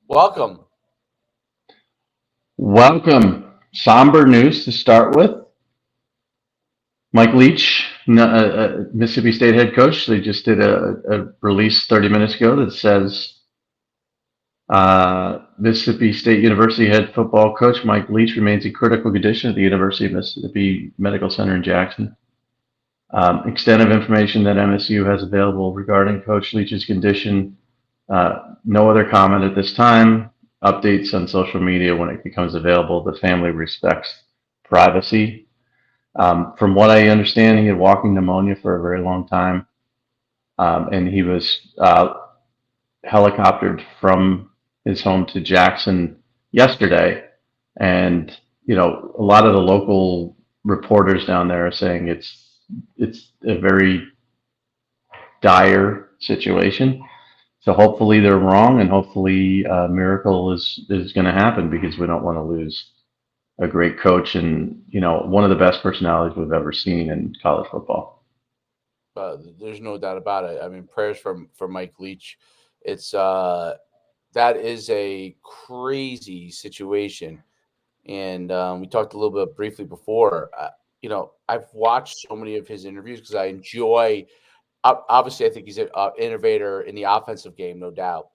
Welcome. Welcome. Somber news to start with. Mike Leach, Mississippi State head coach, they just did a release 30 minutes ago that says Mississippi State University head football coach Mike Leach remains in critical condition at the University of Mississippi Medical Center in Jackson. Extent of information that MSU has available regarding Coach Leach's condition. No other comment at this time. Updates on social media when it becomes available. The family respects privacy. From what I understand, he had walking pneumonia for a very long time, and he was helicoptered from his home to Jackson yesterday. And a lot of the local reporters down there are saying it's a very dire situation. So hopefully they're wrong, and hopefully a miracle is going to happen because we don't want to lose a great coach and one of the best personalities we've ever seen in college football. There's no doubt about it. I mean, prayers for Mike Leach. It's that is a crazy situation, and we talked a little bit briefly before. I've watched so many of his interviews because I enjoy. Obviously, I think he's an innovator in the offensive game, no doubt.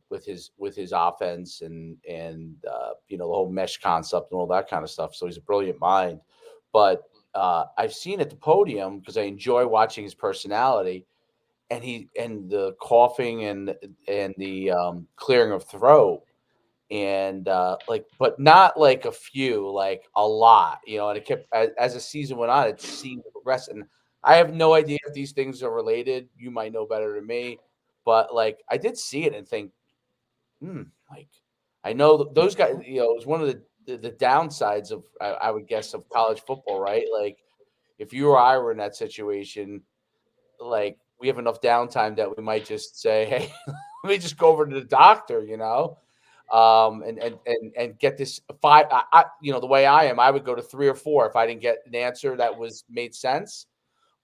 With his offense and the whole mesh concept and all that kind of stuff. So he's a brilliant mind. But I've seen at the podium because I enjoy watching his personality and the coughing and the clearing of throat and but not like a few, like a lot, and it kept as the season went on, it seemed to progress. And I have no idea if these things are related. You might know better than me, but like I did see it and think, hmm, like I know those guys, it was one of the downsides of I would guess of college football, right? Like if you or I were in that situation, like we have enough downtime that we might just say, "Hey, let me just go over to the doctor," and get this five. The way I am, I would go to three or four if I didn't get an answer that was made sense.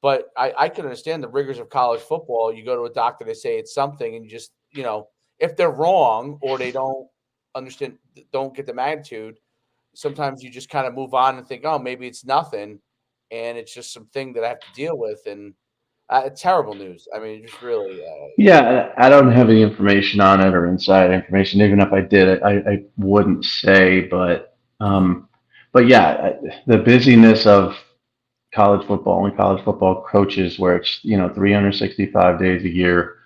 But I can understand the rigors of college football. You go to a doctor, they say it's something, and you just, if they're wrong or they don't understand, don't get the magnitude, sometimes you just kind of move on and think, oh, maybe it's nothing, and it's just something that I have to deal with. And it's terrible news. I mean, just really, Yeah, I don't have any information on it or inside information. Even if I did, I wouldn't say. But yeah, the busyness of college football and college football coaches, where it's 365 days a year,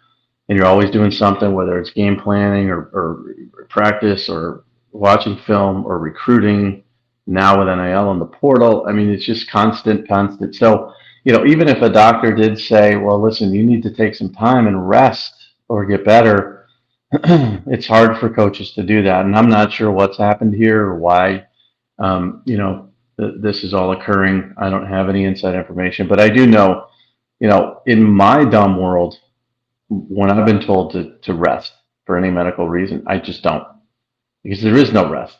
and you're always doing something, whether it's game planning or practice or watching film or recruiting. Now with NIL and the portal, I mean, it's just constant, constant. So even if a doctor did say, well, listen, you need to take some time and rest or get better, it's hard for coaches to do that. And I'm not sure what's happened here or why, this is all occurring. I don't have any inside information, but I do know, in my dumb world, when I've been told to rest for any medical reason, I just don't because there is no rest.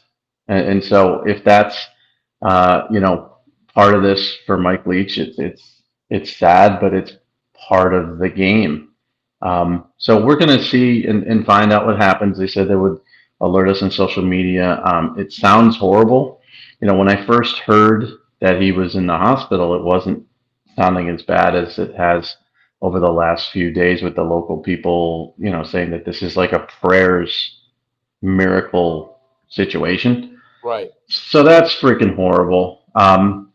And so if that's, part of this for Mike Leach, it's sad, but it's part of the game. So we're going to see and find out what happens. They said they would alert us on social media. It sounds horrible. When I first heard that he was in the hospital, it wasn't sounding as bad as it has over the last few days with the local people, saying that this is like a prayers miracle situation. right. So that's freaking horrible.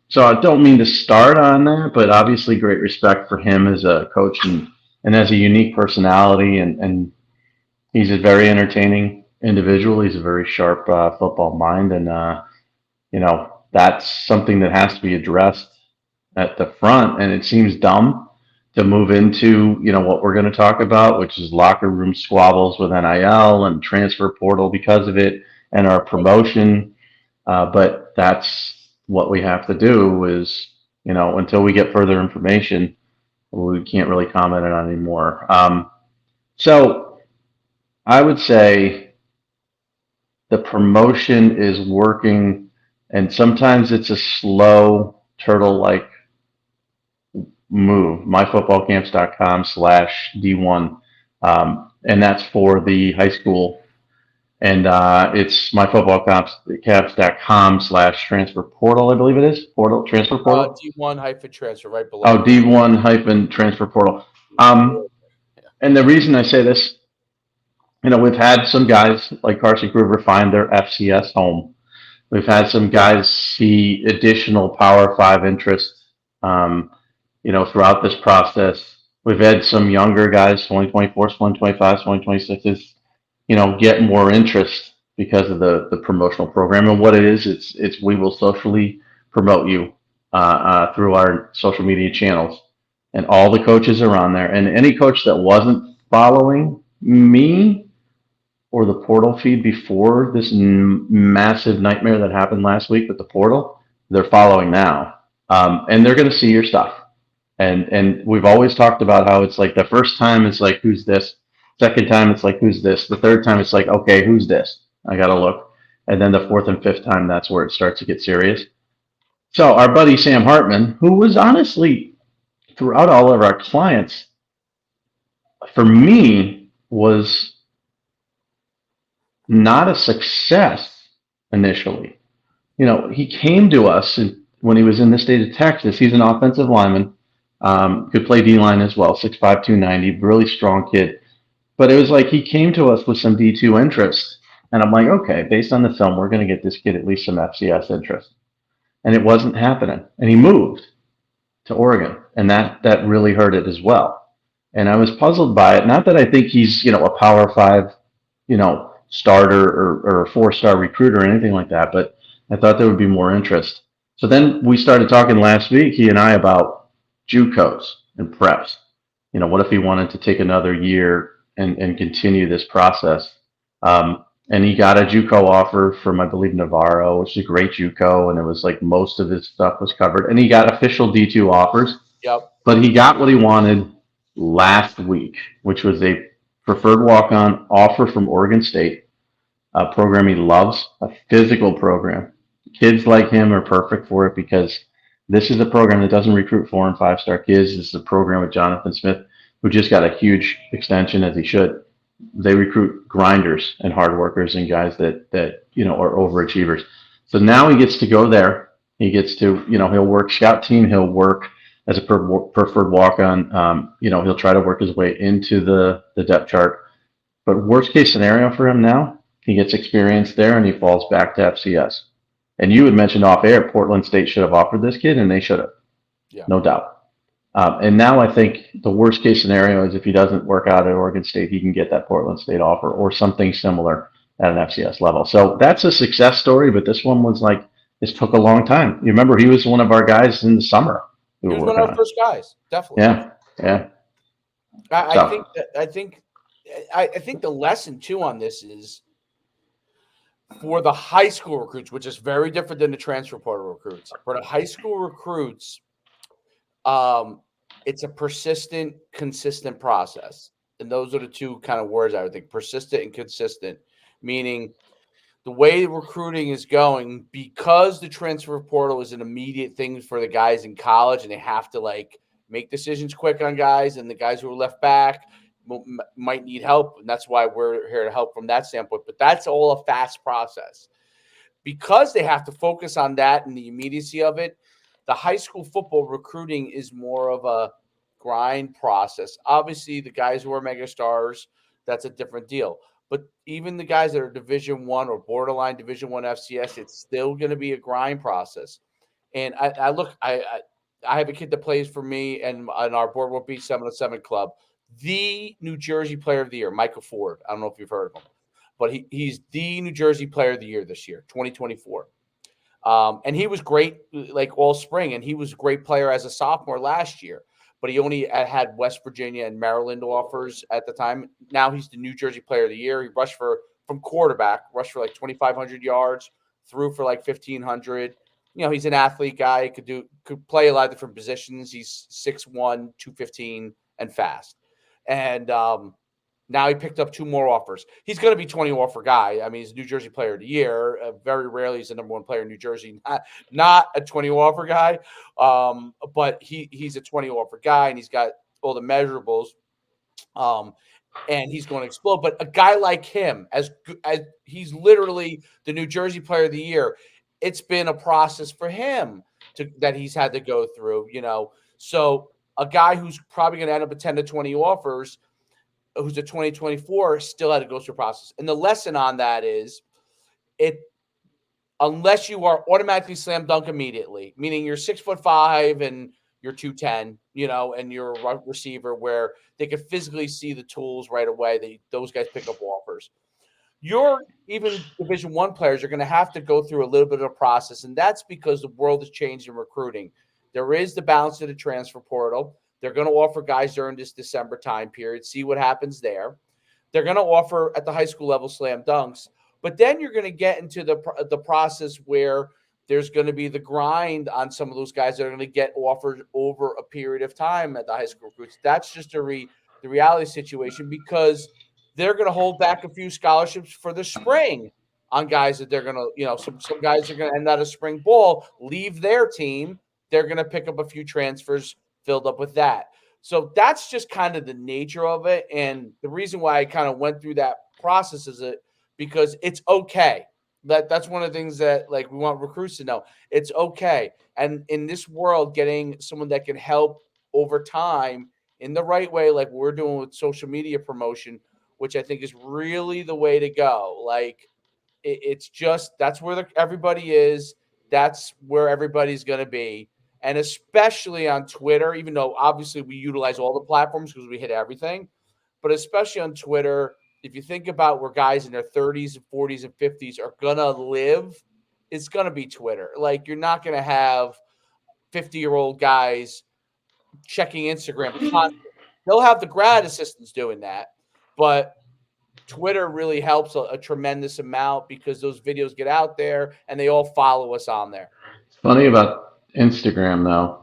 So I don't mean to start on that, but obviously great respect for him as a coach and as a unique personality, and he's a very entertaining individual. He's a very sharp football mind, and that's something that has to be addressed at the front. And it seems dumb to move into what we're going to talk about, which is locker room squabbles with NIL and transfer portal because of it, and our promotion. But that's what we have to do. Is until we get further information, we can't really comment on it anymore. So I would say the promotion is working, and sometimes it's a slow turtle-like move. myfootballcamps.com/D1, and that's for the high school and it's myfootballcaps.com/transfer portal, I believe it is. Portal, transfer portal. D1 hyphen transfer right below Oh, it. D1 hyphen transfer portal. Yeah. And the reason I say this, we've had some guys like Carson Gruber find their FCS home. We've had some guys see additional Power Five interest, um, throughout this process. We've had some younger guys, 2024, 2025, 2026s, get more interest because of the promotional program. And what it is, it's we will socially promote you through our social media channels, and all the coaches are on there. And any coach that wasn't following me or the portal feed before this massive nightmare that happened last week with the portal, they're following now, and they're going to see your stuff. And we've always talked about how it's like the first time it's like who's this, second time it's like who's this, the third time it's like okay who's this, I got to look, and then the fourth and fifth time that's where it starts to get serious. So our buddy Sam Hartman, who was honestly throughout all of our clients, for me was not a success initially. He came to us when he was in the state of Texas. He's an offensive lineman, could play D line as well, 6'5", 290, really strong kid. But it was like he came to us with some D2 interest. And I'm like, okay, based on the film, we're going to get this kid at least some FCS interest. And it wasn't happening. And he moved to Oregon, and that really hurt it as well. And I was puzzled by it. Not that I think he's a Power Five, starter or a 4-star recruiter or anything like that, but I thought there would be more interest. So then we started talking last week, he and I, about JUCOs and preps. What if he wanted to take another year and continue this process? And he got a JUCO offer from, I believe, Navarro, which is a great JUCO, and it was like most of his stuff was covered. And he got official D2 offers, Yep. but he got what he wanted last week, which was a preferred walk-on offer from Oregon State, a program he loves, a physical program. Kids like him are perfect for it because this is a program that doesn't recruit 4 and 5 star kids. This is a program with Jonathan Smith, who just got a huge extension, as he should. They recruit grinders and hard workers and guys that are overachievers. So now he gets to go there. He gets to he'll work scout team. He'll work as a preferred walk on. He'll try to work his way into the depth chart. But worst case scenario for him now, he gets experience there and he falls back to FCS. And you had mentioned off air, Portland State should have offered this kid, and they should have, Yeah. no doubt. And now I think the worst case scenario is if he doesn't work out at Oregon State, he can get that Portland State offer or something similar at an FCS level. So that's a success story, but this one was like, this took a long time. You remember he was one of our guys in the summer we He were was one working of our on. first guys, definitely. Yeah, yeah. I So think that I think the lesson too on this is for the high school recruits, which is very different than the transfer portal recruits. For the high school recruits, um, it's a persistent, consistent process. And those are the two kind of words I would think: persistent and consistent, meaning the way recruiting is going, because the transfer portal is an immediate thing for the guys in college and they have to like make decisions quick on guys, and the guys who are left back might need help. And that's why we're here to help from that standpoint. But that's all a fast process. Because they have to focus on that and the immediacy of it, the high school football recruiting is more of a grind process. Obviously, the guys who are mega stars, that's a different deal. But even the guys that are Division One or borderline Division One FCS, it's still going to be a grind process. And I have a kid that plays for me and on our Boardwalk Beach 707 club, the New Jersey Player of the Year, Michael Ford. I don't know if you've heard of him, but he's the New Jersey Player of the Year this year, 2024. And he was great like all spring, and he was a great player as a sophomore last year. But he only had West Virginia and Maryland offers at the time. Now he's the New Jersey Player of the Year. He rushed from quarterback, rushed for like 2,500 yards, threw for like 1,500. He's an athlete guy. Could play a lot of different positions. He's 6'1", 215, and fast. And now he picked up 2 more offers. He's going to be 20 offer guy. I mean, he's New Jersey Player of the Year. Very rarely he's the number 1 player in New Jersey. Not a 20 offer guy, but he's a 20 offer guy, and he's got all the measurables. and he's going to explode. But a guy like him, as he's literally the New Jersey Player of the Year, it's been a process for him that he's had to go through. So a guy who's probably going to end up with 10 to 20 offers, who's a 2024, still had to go through a process. And the lesson on that is it unless you are automatically slam dunk immediately, meaning you're 6'5" and you're 210, and you're a receiver where they can physically see the tools right away. Those guys pick up offers. Your even Division I players are going to have to go through a little bit of a process, and that's because the world has changed in recruiting. There is the balance of the transfer portal. They're going to offer guys during this December time period, see what happens there. They're going to offer at the high school level slam dunks, but then you're going to get into the process where there's going to be the grind on some of those guys that are going to get offered over a period of time at the high school recruits. That's just the reality situation because they're going to hold back a few scholarships for the spring on guys that they're going to, some guys are going to end out of spring ball, leave their team. They're going to pick up a few transfers filled up with that. So that's just kind of the nature of it. And the reason why I kind of went through that process is because it's okay. That's one of the things that like we want recruits to know. It's okay. And in this world, getting someone that can help over time in the right way, like we're doing with social media promotion, which I think is really the way to go. Like it's just that's where everybody is. That's where everybody's going to be. And especially on Twitter, even though obviously we utilize all the platforms because we hit everything, but especially on Twitter, if you think about where guys in their 30s and 40s and 50s are going to live, it's going to be Twitter. Like you're not going to have 50-year-old guys checking Instagram constantly. They'll have the grad assistants doing that, but Twitter really helps a tremendous amount because those videos get out there and they all follow us on there. It's funny about Instagram though.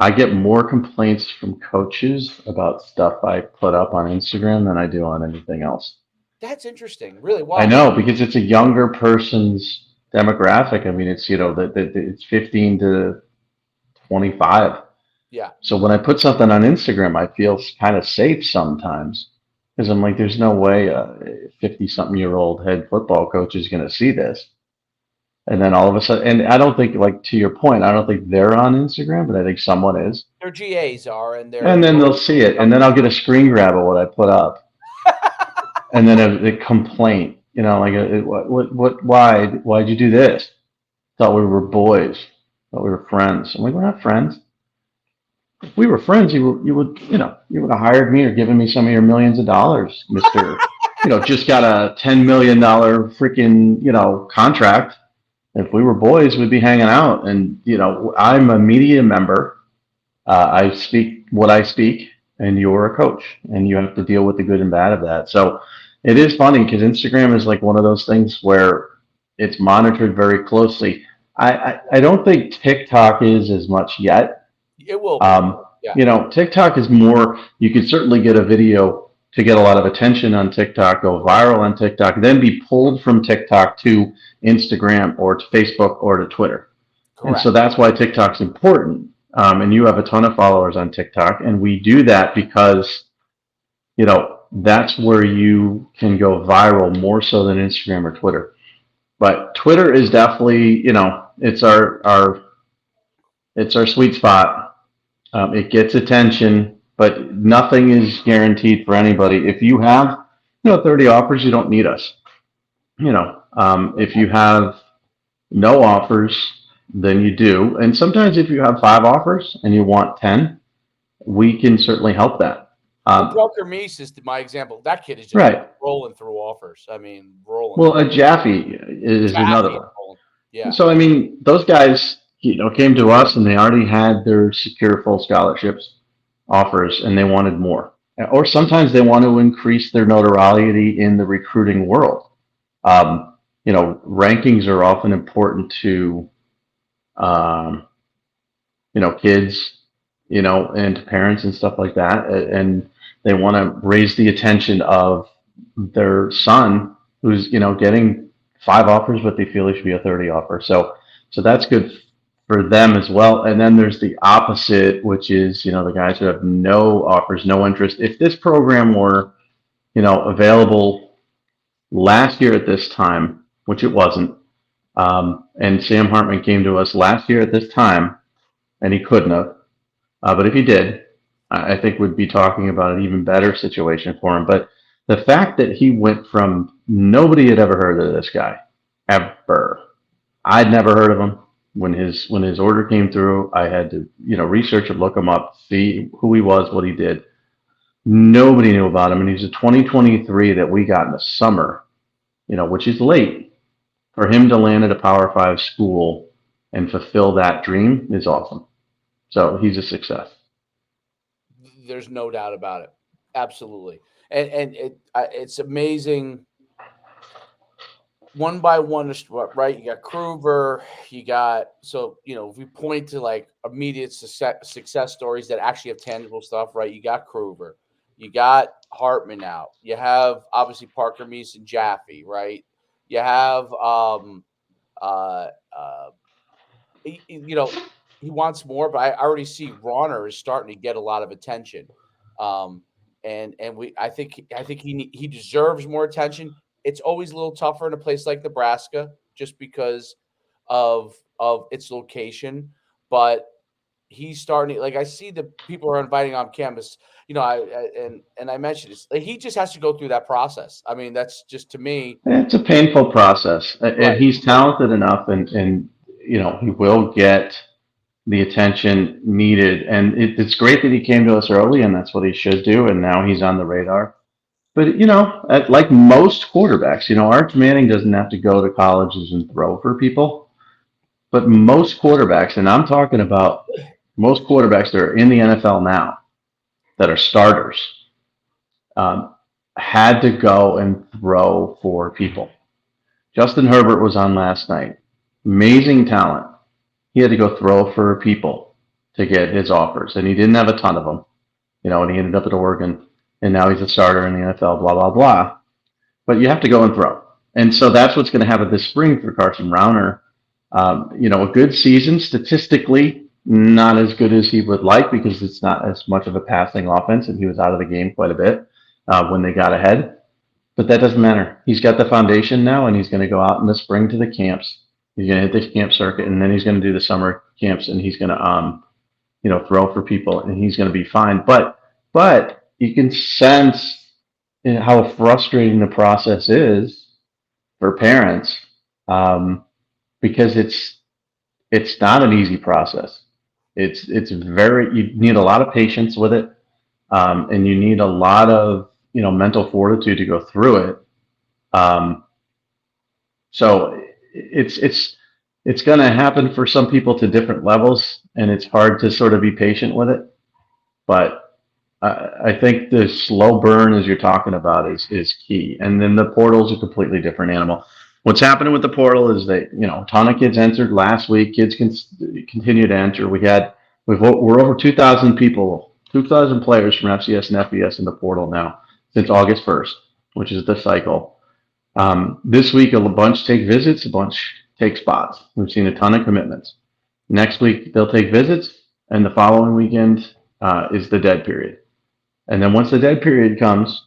I get more complaints from coaches about stuff I put up on Instagram than I do on anything else. That's interesting. Really? I Why? know because it's a younger person's demographic. I mean, it's it's 15 to 25. Yeah. So when I put something on Instagram, I feel kind of safe sometimes because I'm like, there's no way a 50-something-year-old head football coach is going to see this. And then all of a sudden, and I don't think, like to your point, I don't think they're on Instagram, but I think someone is. Their GAs are, and And they're then they'll see it, and then I'll get a screen grab of what I put up, and then a complaint, like why'd you do this? Thought we were boys, thought we were friends. I'm like, we're not friends. If we were friends, you would have hired me or given me some of your millions of dollars, Mister. Just got a $10 million freaking contract. If we were boys, we'd be hanging out. And I'm a media member. I speak what I speak, and you're a coach, and you have to deal with the good and bad of that. So it is funny because Instagram is like one of those things where it's monitored very closely. I don't think TikTok is as much yet. it will be. Yeah. TikTok is more, you can certainly get a video to get a lot of attention on TikTok, go viral on TikTok, then be pulled from TikTok to Instagram or to Facebook or to Twitter. Correct. And so that's why TikTok's important. And you have a ton of followers on TikTok. And we do that because, that's where you can go viral more so than Instagram or Twitter. But Twitter is definitely, it's our sweet spot. It gets attention, but nothing is guaranteed for anybody. If you have, 30 offers, you don't need us. If you have no offers, then you do. And sometimes if you have 5 offers and you want 10, we can certainly help that. Drucker Meese is my example. That kid is just Right. rolling through offers. I mean, rolling. Well, a Jaffe is another one. Yeah. So, I mean, those guys, came to us and they already had their secure full scholarships offers and they wanted more. Or sometimes they want to increase their notoriety in the recruiting world. Rankings are often important to, kids, and to parents and stuff like that. And they want to raise the attention of their son who's, getting 5 offers, but they feel he should be a 30 offer. So that's good for them as well. And then there's the opposite, which is, the guys who have no offers, no interest. If this program were, available last year at this time, which it wasn't, and Sam Hartman came to us last year at this time, and he couldn't have. But if he did, I think we'd be talking about an even better situation for him. But the fact that he went from nobody had ever heard of this guy, ever. I'd never heard of him. When his order came through, I had to research and look him up, see who he was, what he did. Nobody knew about him, and he's a 2023 that we got in the summer, which is late. For him to land at a Power Five school and fulfill that dream is awesome. So he's a success. There's no doubt about it. Absolutely. And it's amazing one by one, right? You got Kruger, you got if we point to like immediate success stories that actually have tangible stuff, right? You got Kruger, you got Hartman out, you have obviously Parker Meese and Jaffe, right? You have uh uh he, he- you know he wants more, but I already see Ronner is starting to get a lot of attention. Um, and I think he deserves more attention. It's always a little tougher in a place like Nebraska just because of its location, but he's starting like I see the people are inviting on campus. And I mentioned this. Like, he just has to go through that process. I mean, that's just to me, It's a painful process, and right? he's talented enough, and he will get the attention needed. And it's great that he came to us early, and that's what he should do. And now he's on the radar. But like most quarterbacks, Arch Manning doesn't have to go to colleges and throw for people. But most quarterbacks, and I'm talking about most quarterbacks that are in the NFL now, that are starters, um, had to go and throw for people. Justin Herbert was on last night. Amazing talent. He had to go throw for people to get his offers, and he didn't have a ton of them. And he ended up at Oregon, and now he's a starter in the NFL. Blah blah blah. But you have to go and throw, and so that's what's going to happen this spring for Carson Rauner. A good season statistically, not as good as he would like because it's not as much of a passing offense, and he was out of the game quite a bit when they got ahead. But that doesn't matter. He's got the foundation now, and he's going to go out in the spring to the camps. He's going to hit the camp circuit, and then he's going to do the summer camps, and he's going to, throw for people, and he's going to be fine. But you can sense how frustrating the process is for parents um, because it's not an easy process. It's very you need a lot of patience with it, and you need a lot of mental fortitude to go through it. Um, so it's going to happen for some people to different levels, and it's hard to sort of be patient with it. But I think the slow burn, as you're talking about, is key. And then the portal's a completely different animal. What's happening with the portal is that a ton of kids entered last week. Kids can continue to enter. We're over 2,000 people, 2,000 players from FCS and FBS in the portal now since August 1st, which is the cycle. This week, a bunch take visits, a bunch take spots. We've seen a ton of commitments. Next week, they'll take visits, and the following weekend is the dead period. And then once the dead period comes,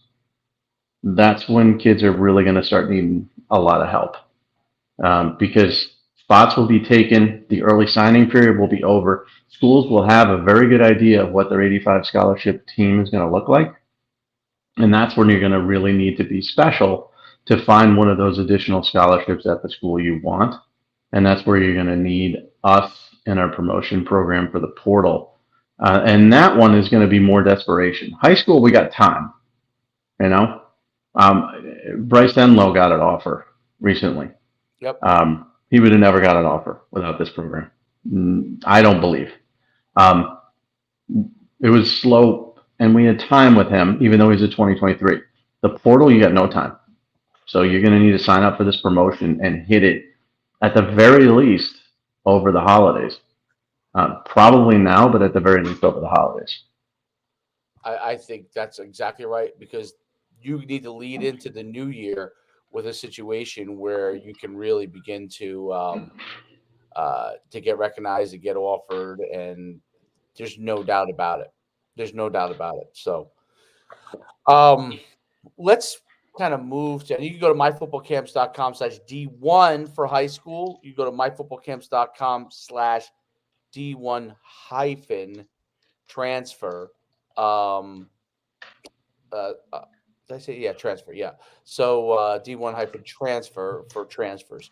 that's when kids are really going to start needing a lot of help because spots will be taken, the early signing period will be over. Schools will have a very good idea of what their 85 scholarship team is going to look like. And that's when you're going to really need to be special to find one of those additional scholarships at the school you want. And that's where you're going to need us in our promotion program for the portal. And that one is going to be more desperation. High school, we got time, you know. Bryce Enlow got an offer recently. Yep. He would have never got an offer without this program. I don't believe. Um, it was slow, and we had time with him, even though he's a 2023. The portal, you got no time. So you're going to need to sign up for this promotion and hit it at the very least over the holidays. Probably now, but at the very least over the holidays. I think that's exactly right because you need to lead into the new year with a situation where you can really begin to to get recognized and get offered, and there's no doubt about it. There's no doubt about it. So, um, let's kind of move to. You can go to myfootballcamps.com/D1 for high school. You go to myfootballcamps.com/D1 hyphen transfer. Um, did I say transfer? Yeah. So D1 hyphen transfer for transfers.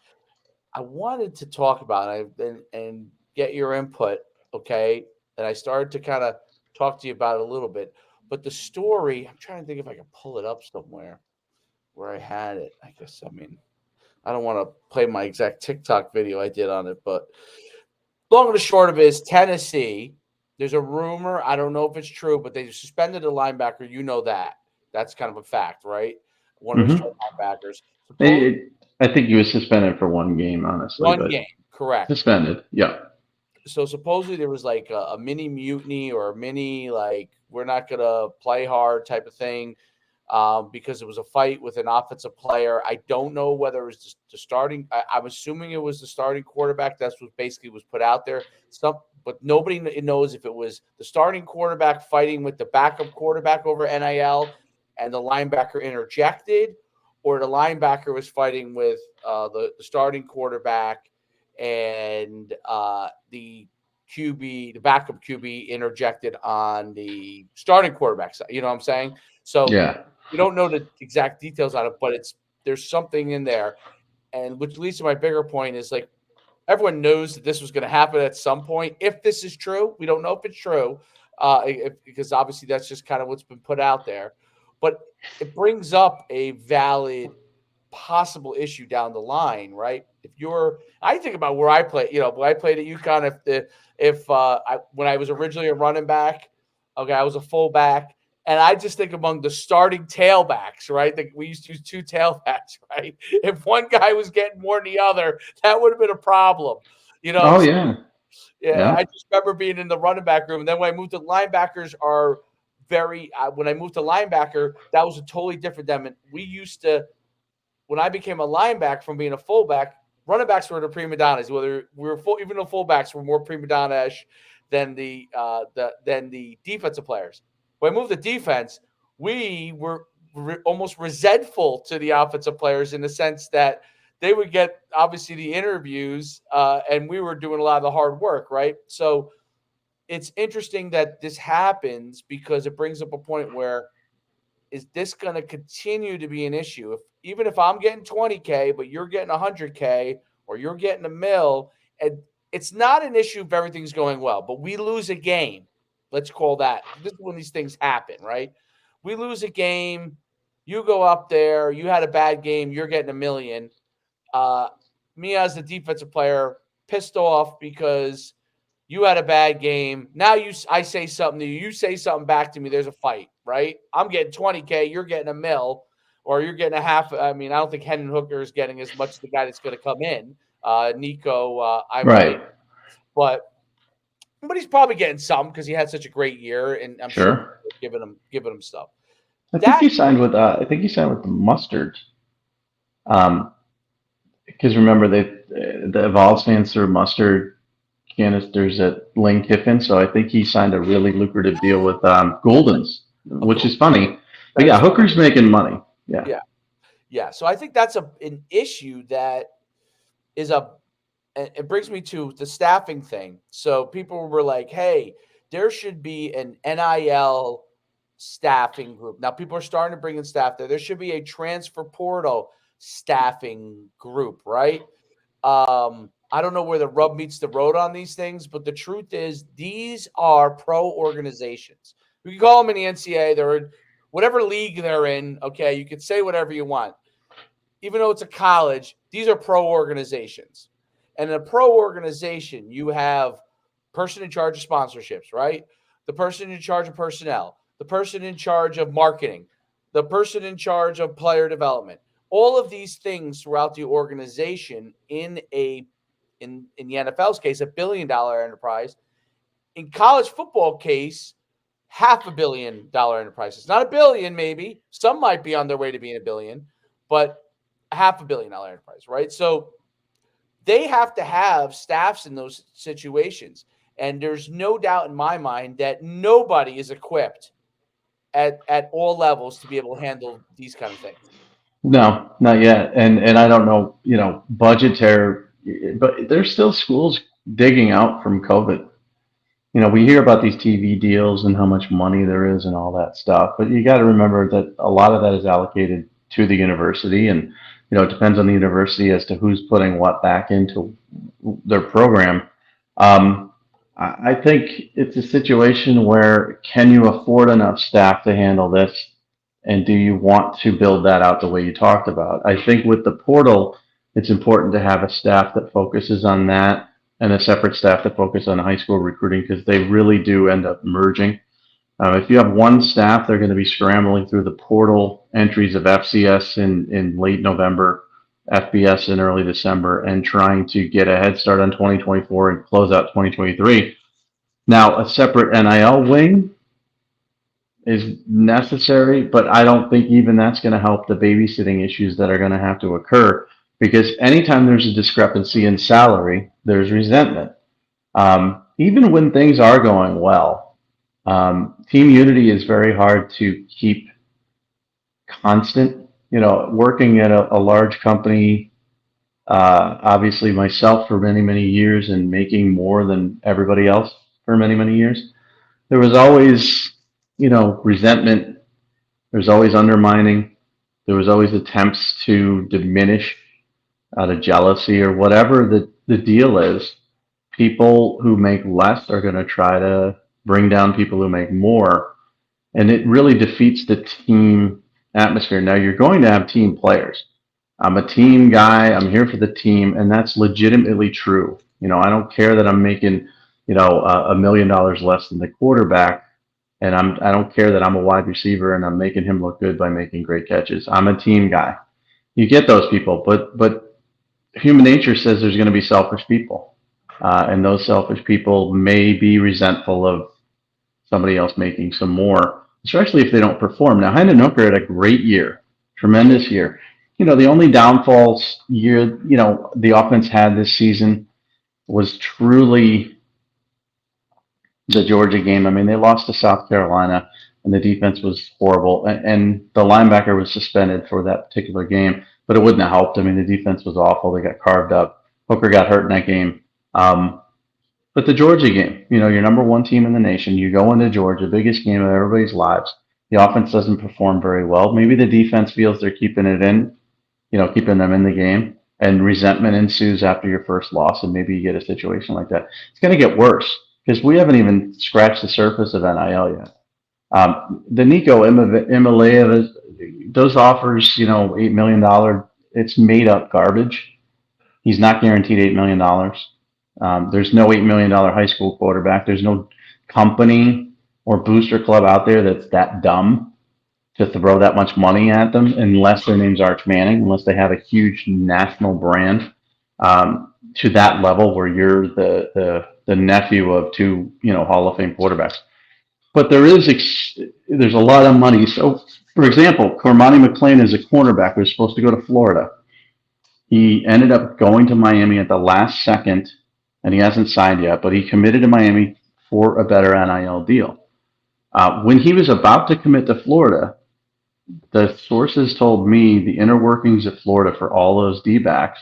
I wanted to talk about it and get your input, okay? And I started to kind of talk to you about it a little bit. But the story, I'm trying to think if I can pull it up somewhere where I had it. I guess, I mean, I don't want to play my exact TikTok video I did on it, but long and the short of it is Tennessee. There's a rumor. I don't know if it's true, but they suspended a linebacker. You know that. That's kind of a fact, right? One of the Hmm. strong linebackers. Suppose It, I think he was suspended for one game, honestly, one but game, correct. suspended. Yeah. So supposedly there was like a mini mutiny or a mini like we're not gonna play hard type of thing because it was a fight with an offensive player. I don't know whether it was the starting. I'm assuming it was the starting quarterback. That's what basically was put out there. Some, but nobody knows if it was the starting quarterback fighting with the backup quarterback over NIL, and the linebacker interjected, or the linebacker was fighting with the starting quarterback and the backup QB interjected on the starting quarterback side. You know what I'm saying? So Yeah. we don't know the exact details on it, but there's something in there. And which leads to my bigger point is like everyone knows that this was going to happen at some point. If this is true, we don't know if it's true, because obviously that's just kind of what's been put out there. But it brings up a valid possible issue down the line, right? If you're, I think about where I play. When I played at UConn, when I was originally a running back, okay, I was a fullback, and I just think among the starting tailbacks, right? We used to use two tailbacks, right? If one guy was getting more than the other, that would have been a problem, you know. Oh So, yeah. yeah, I Yeah. just remember being in the running back room, and then when I moved to linebackers, are very. When I moved to linebacker, that was a totally different them. We used to when I became a linebacker from being a fullback, running backs were the prima donnas. Whether we were full, even the fullbacks were more prima donna-ish than the defensive players. When I moved to defense, we were almost resentful to the offensive players in the sense that they would get obviously the interviews, and we were doing a lot of the hard work, right? So it's interesting that this happens because it brings up a point where is this going to continue to be an issue? If even if I'm getting 20K, but you're getting 100K or you're getting a mill, and it's not an issue if everything's going well, but we lose a game. Let's call that. This is when these things happen, right? We lose a game. You go up there. You had a bad game. You're getting a million. Uh, Me as the defensive player, pissed off because you had a bad game. Now I say something to you. You say something back to me. There's a fight, right? I'm getting 20K. You're getting a mill, or you're getting a half. I mean, I don't think Hendon Hooker is getting as much as the guy that's going to come in. Nico, I might, Right. but he's probably getting some because he had such a great year, and I'm sure Sure. giving him stuff. I think That he signed with. I think he signed with the Mustard. Because remember the Vols fans threw mustard canisters at Lane Kiffin, so I think he signed a really lucrative deal with Goldens, oh, which cool. is funny. But That yeah, is funny. Hooker's making money. Yeah. Yeah, yeah. So I think that's an issue that is a it brings me to the staffing thing. So people were like, "Hey, there should be an NIL staffing group." Now people are starting to bring in staff there. There should be a transfer portal staffing group, right? I don't know where the rub meets the road on these things, but the truth is these are pro organizations. We can call them in the NCAA. They're in whatever league they're in. Okay, you can say whatever you want even though it's a college, these are pro organizations. And in a pro organization, you have person in charge of sponsorships, right? The person in charge of personnel, the person in charge of marketing, the person in charge of player development. All of these things throughout the organization in the NFL's case, $1 billion enterprise. In college football case, $500 million enterprises. Not a billion, maybe. Some might be on their way to being a billion, but $500 million enterprise, right? So They have to have staffs in those situations. And there's no doubt in my mind that nobody is equipped at all levels to be able to handle these kind of things. No, not yet. And I don't know, budgetary, but there's still schools digging out from COVID. We hear about these TV deals and how much money there is and all that stuff, but you got to remember that a lot of that is allocated to the university, and it depends on the university as to who's putting what back into their program. Um, I think it's a situation where can you afford enough staff to handle this, and do you want to build that out the way you talked about? I think with the portal, it's important to have a staff that focuses on that and a separate staff that focus on high school recruiting because they really do end up merging. If you have one staff, they're going to be scrambling through the portal entries of FCS in late November, FBS in early December, and trying to get a head start on 2024 and close out 2023. Now, a separate NIL wing is necessary, but I don't think even that's going to help the babysitting issues that are going to have to occur because anytime there's a discrepancy in salary, there's resentment. Even when things are going well, team unity is very hard to keep constant. Working at a large company, obviously myself for many, many years and making more than everybody else for many, many years, there was always, resentment. There's always undermining. There was always attempts to diminish out of jealousy or whatever the deal is. People who make less are going to try to bring down people who make more. And it really defeats the team atmosphere. Now, you're going to have team players. I'm a team guy. I'm here for the team. And that's legitimately true. I don't care that I'm making, $1 million less than the quarterback. And I don't care that I'm a wide receiver and I'm making him look good by making great catches. I'm a team guy. You get those people, but human nature says there's going to be selfish people, and those selfish people may be resentful of somebody else making some more, especially if they don't perform. Now, Heinenoker had a great year, tremendous year. The only downfalls year the offense had this season was truly the Georgia game. I mean, they lost to South Carolina, and the defense was horrible, and the linebacker was suspended for that particular game. But it wouldn't have helped. I mean, the defense was awful. They got carved up. Hooker got hurt in that game. But the Georgia game, your number one team in the nation, you go into Georgia, biggest game of everybody's lives. The offense doesn't perform very well. Maybe the defense feels they're keeping it in, keeping them in the game, and resentment ensues after your first loss, and maybe you get a situation like that. It's going to get worse because we haven't even scratched the surface of NIL yet. The Nico Imalea, those offers, $8 million, it's made up garbage. He's not guaranteed $8 million. There's no $8 million high school quarterback. There's no company or booster club out there that's that dumb to throw that much money at them, unless their name's Arch Manning, unless they have a huge national brand to that level where you're the nephew of two Hall of Fame quarterbacks. But there's a lot of money. So, for example, Cormani McClain is a cornerback who was supposed to go to Florida. He ended up going to Miami at the last second, and he hasn't signed yet, but he committed to Miami for a better NIL deal. When he was about to commit to Florida, the sources told me the inner workings of Florida for all those D-backs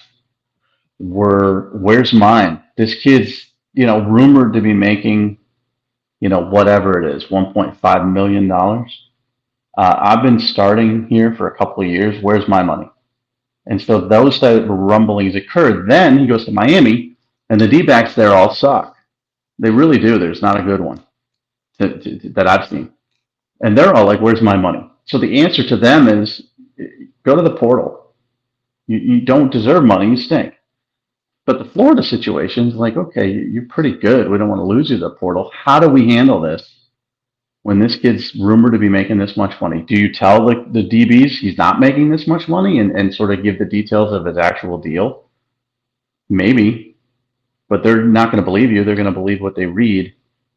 were, where's mine? This kid's, rumored to be making, whatever it is, $1.5 million. I've been starting here for a couple of years. Where's my money? And so those type of rumblings occurred. Then he goes to Miami, and the D-backs there all suck. They really do. There's not a good one that I've seen. And they're all like, where's my money? So the answer to them is go to the portal. You don't deserve money. You stink. But the Florida situation is like, okay, you're pretty good. We don't want to lose you to the portal. How do we handle this when this kid's rumored to be making this much money? Do you tell the DBs he's not making this much money and sort of give the details of his actual deal? Maybe, but they're not going to believe you. They're going to believe what they read.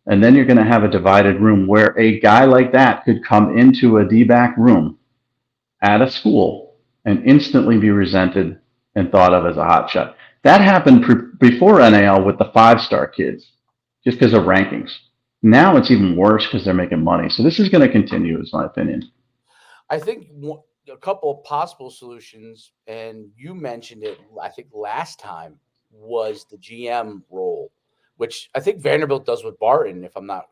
And then you're going to have a divided room where a guy like that could come into a D-back room at a school and instantly be resented and thought of as a hotshot. That happened before NAL with the 5-star kids, just because of rankings. Now it's even worse because they're making money. So this is going to continue, is my opinion. I think a couple of possible solutions, and you mentioned it, I think last time, was the GM role, which I think Vanderbilt does with Barton, if I'm not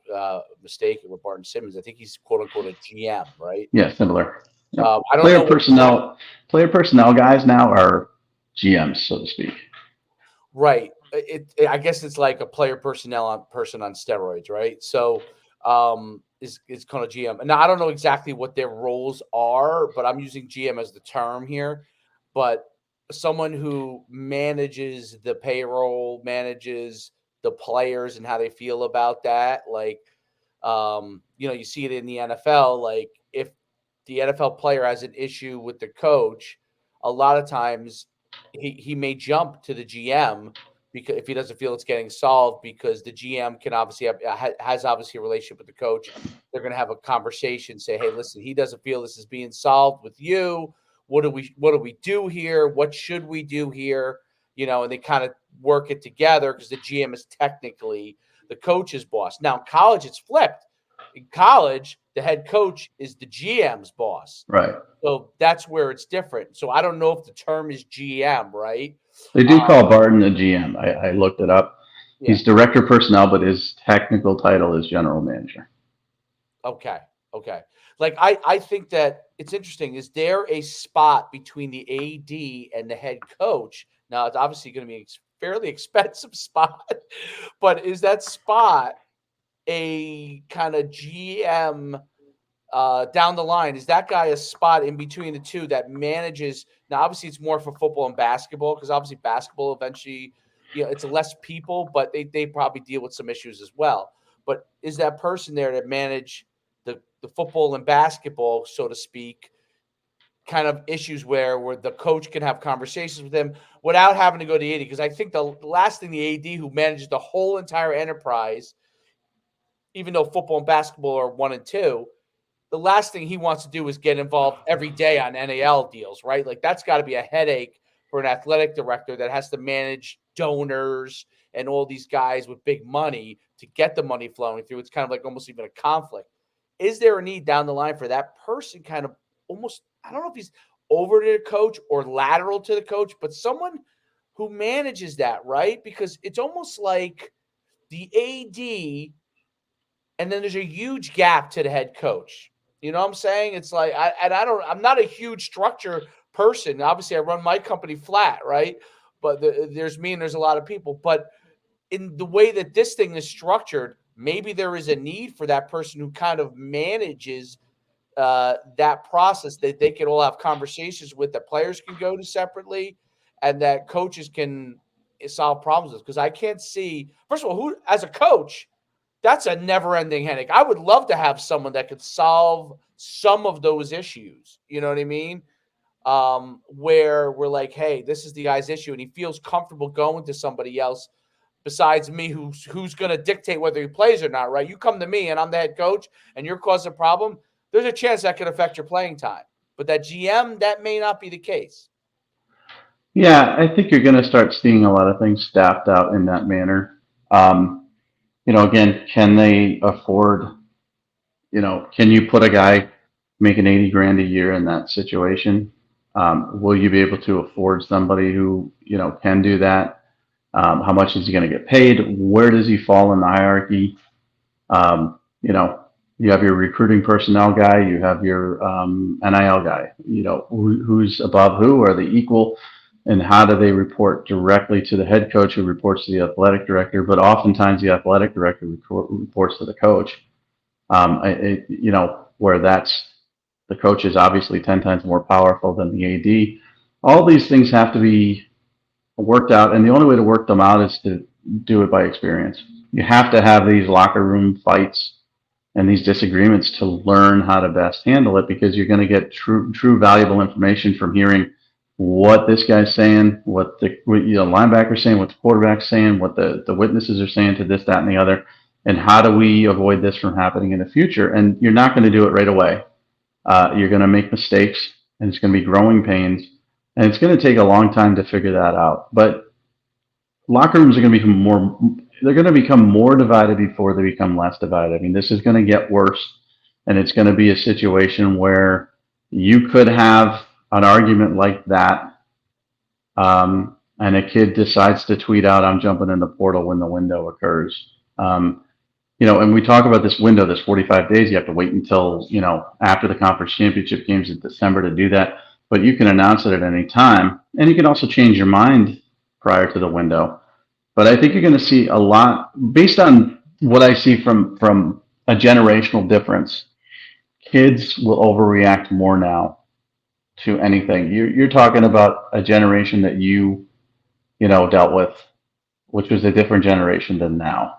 mistaken, with Barton Simmons. I think he's quote unquote a GM, right? Yeah, similar. Yep. I don't know what. Player personnel guys now are GMs, so to speak. Right. I guess it's like a player personnel on person on steroids, right? So is called a GM. Now I don't know exactly what their roles are, but I'm using GM as the term here. But someone who manages the payroll, manages the players and how they feel about that. Like you see it in the NFL, like if the NFL player has an issue with the coach, a lot of times he may jump to the GM because if he doesn't feel it's getting solved, because the GM can obviously has obviously a relationship with the coach. They're going to have a conversation, say, "Hey, listen, he doesn't feel this is being solved with you. What do we do here? What should we do here?" And they kind of work it together because the GM is technically the coach's boss. Now, in college, it's flipped. In college, the head coach is the GM's boss. Right. So that's where it's different. So I don't know if the term is GM, right? They do Um, call Barton a GM. I looked it up. yeah. He's director of personnel, but his technical title is general manager. Okay. Okay. Like I think that it's interesting. Is there a spot between the AD and the head coach? Now it's obviously going to be a fairly expensive spot, but is that spot a kind of GM down the line? Is that guy a spot in between the two that manages? Now, obviously, it's more for football and basketball because obviously basketball eventually, it's less people, but they probably deal with some issues as well. But is that person there to manage the football and basketball, so to speak, kind of issues where the coach can have conversations with them without having to go to the AD? Because I think the last thing the AD who manages the whole entire enterprise, even though football and basketball are one and two, the last thing he wants to do is get involved every day on NAL deals, right? Like that's got to be a headache for an athletic director that has to manage donors and all these guys with big money to get the money flowing through. It's kind of like almost even a conflict. Is there a need down the line for that person kind of almost, I don't know if he's over to the coach or lateral to the coach, but someone who manages that, right? Because it's almost like the AD and then there's a huge gap to the head coach. You know what I'm saying? It's like I'm not a huge structure person. Obviously, I run my company flat, right? But there's me and there's a lot of people. But in the way that this thing is structured, maybe there is a need for that person who kind of manages that process that they can all have conversations with, that players can go to separately, and that coaches can solve problems with. Because I can't see, first of all, who as a coach, that's a never-ending headache. I would love to have someone that could solve some of those issues. You know what I mean? Where we're like, hey, this is the guy's issue, and he feels comfortable going to somebody else besides me, who's going to dictate whether he plays or not. Right? You come to me, and I'm the head coach, and you're causing a problem. There's a chance that could affect your playing time. But that GM, that may not be the case. Yeah, I think you're going to start seeing a lot of things staffed out in that manner. Um, again, can they afford, can you put a guy making 80 grand a year in that situation? Will you be able to afford somebody who, can do that? How much is he going to get paid? Where does he fall in the hierarchy? You have your recruiting personnel guy, you have your NIL guy. Who's above who? Are they equal? And how do they report directly to the head coach, who reports to the athletic director? But oftentimes the athletic director reports to the coach. Where that's the coach is obviously 10 times more powerful than the AD. All these things have to be worked out, and the only way to work them out is to do it by experience. You have to have these locker room fights and these disagreements to learn how to best handle it, because you're going to get true valuable information from hearing what this guy's saying, what the linebacker's saying, what the quarterback's saying, what the witnesses are saying to this, that, and the other, and how do we avoid this from happening in the future. And you're not going to do it right away. You're going to make mistakes, and it's going to be growing pains, and it's going to take a long time to figure that out. But locker rooms are going to become more. They're going to become more divided before they become less divided. I mean, this is going to get worse, and it's going to be a situation where you could have an argument like that, and a kid decides to tweet out, "I'm jumping in the portal" when the window occurs. And we talk about this window, this 45 days. You have to wait until after the conference championship games in December to do that. But you can announce it at any time, and you can also change your mind prior to the window. But I think you're going to see a lot based on what I see from a generational difference. Kids will overreact more now to anything. You're talking about a generation that dealt with, which was a different generation than now.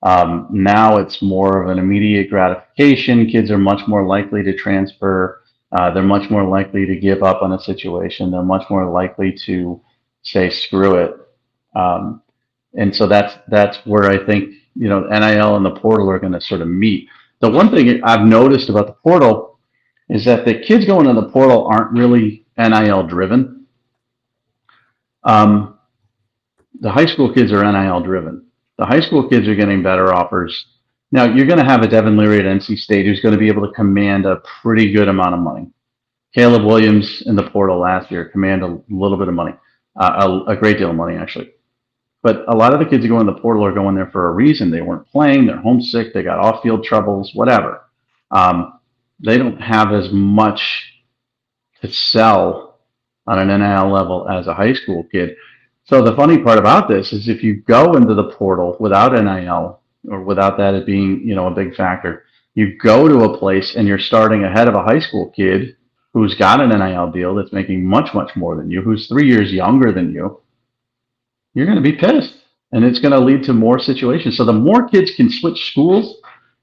Now it's more of an immediate gratification. Kids are much more likely to transfer. They're much more likely to give up on a situation. They're much more likely to say screw it. Um, and so that's where I think NIL and the portal are going to sort of meet. The one thing I've noticed about the portal is that the kids going in the portal aren't really NIL driven. Um, the high school kids are NIL driven. The high school kids are getting better offers. Now you're going to have a Devin Leary at NC State who's going to be able to command a pretty good amount of money. Caleb Williams in the portal last year command a little bit of money, a great deal of money actually. But a lot of the kids who go in the portal are going there for a reason. They weren't playing. They're homesick. They got off-field troubles. Whatever. They don't have as much to sell on an NIL level as a high school kid. So the funny part about this is if you go into the portal without NIL or without that as being, a big factor, you go to a place and you're starting ahead of a high school kid who's got an NIL deal that's making much, much more than you, who's 3 years younger than you're going to be pissed. And it's going to lead to more situations. So the more kids can switch schools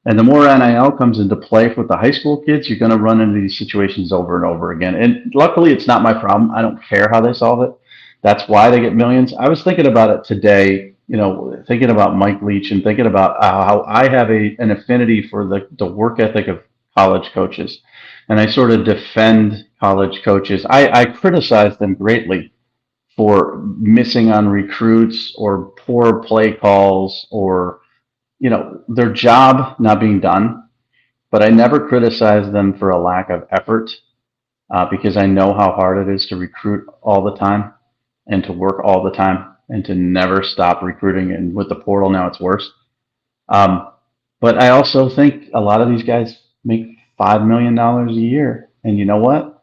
and the more NIL comes into play with the high school kids, you're going to run into these situations over and over again. And luckily, it's not my problem. I don't care how they solve it. That's why they get millions. I was thinking about it today, thinking about Mike Leach and thinking about how I have an affinity for the work ethic of college coaches. And I sort of defend college coaches. I criticize them greatly for missing on recruits or poor play calls or their job not being done, but I never criticize them for a lack of effort because I know how hard it is to recruit all the time and to work all the time and to never stop recruiting. And with the portal now, it's worse. Um, but I also think a lot of these guys make $5 million a year, and you know what?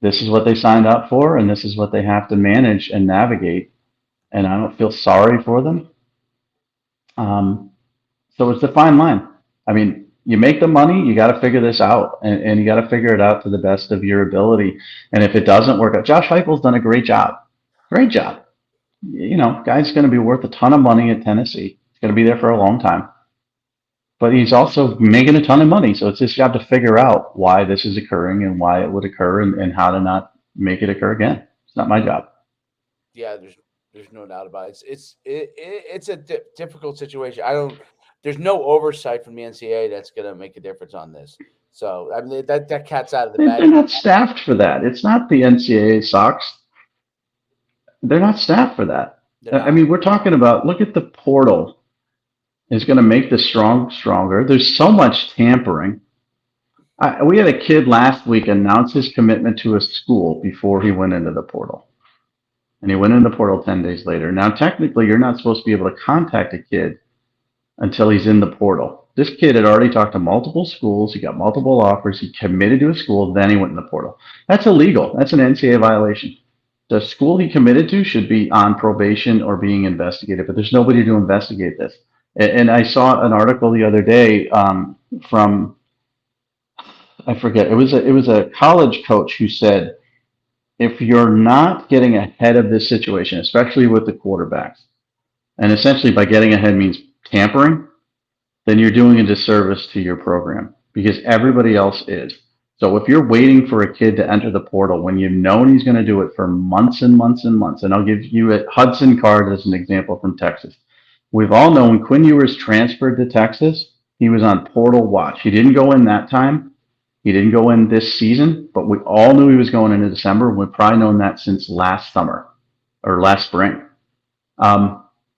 This is what they signed up for, and this is what they have to manage and navigate. And I don't feel sorry for them. Um, so it's a fine line. I mean, you make the money, you got to figure this out, and you got to figure it out to the best of your ability. And if it doesn't work out, Josh Heupel's done a great job. Great job. Guy's going to be worth a ton of money at Tennessee. He's going to be there for a long time. But he's also making a ton of money. So it's his job to figure out why this is occurring and why it would occur and how to not make it occur again. It's not my job. Yeah, there's no doubt about it. It's a difficult situation. I don't. There's no oversight from the NCAA that's going to make a difference on this. So I mean that cat's out of the They're bag. not staffed for that. It's not the NCAA socks. They're not staffed for that. They're I not. mean, we're talking about look at the portal is going to make the strong stronger. There's so much tampering. We had a kid last week announce his commitment to a school before he went into the portal. And he went in the portal 10 days later. Now, technically, you're not supposed to be able to contact a kid until he's in the portal. This kid had already talked to multiple schools. He got multiple offers. He committed to a school. Then he went in the portal. That's illegal. That's an NCAA violation. The school he committed to should be on probation or being investigated, but there's nobody to investigate this. And I saw an article the other day from I forget. It was a college coach who said if you're not getting ahead of this situation, especially with the quarterbacks, and essentially by getting ahead means tampering, then you're doing a disservice to your program because everybody else is. So if you're waiting for a kid to enter the portal when you've known he's going to do it for months and months and months, and I'll give you a Hudson Card as an example from Texas. We've all known when Quinn Ewers transferred to Texas, he was on portal watch. He didn't go in that time. He didn't go in this season, but we all knew he was going into December. We've probably known that since last summer or last spring.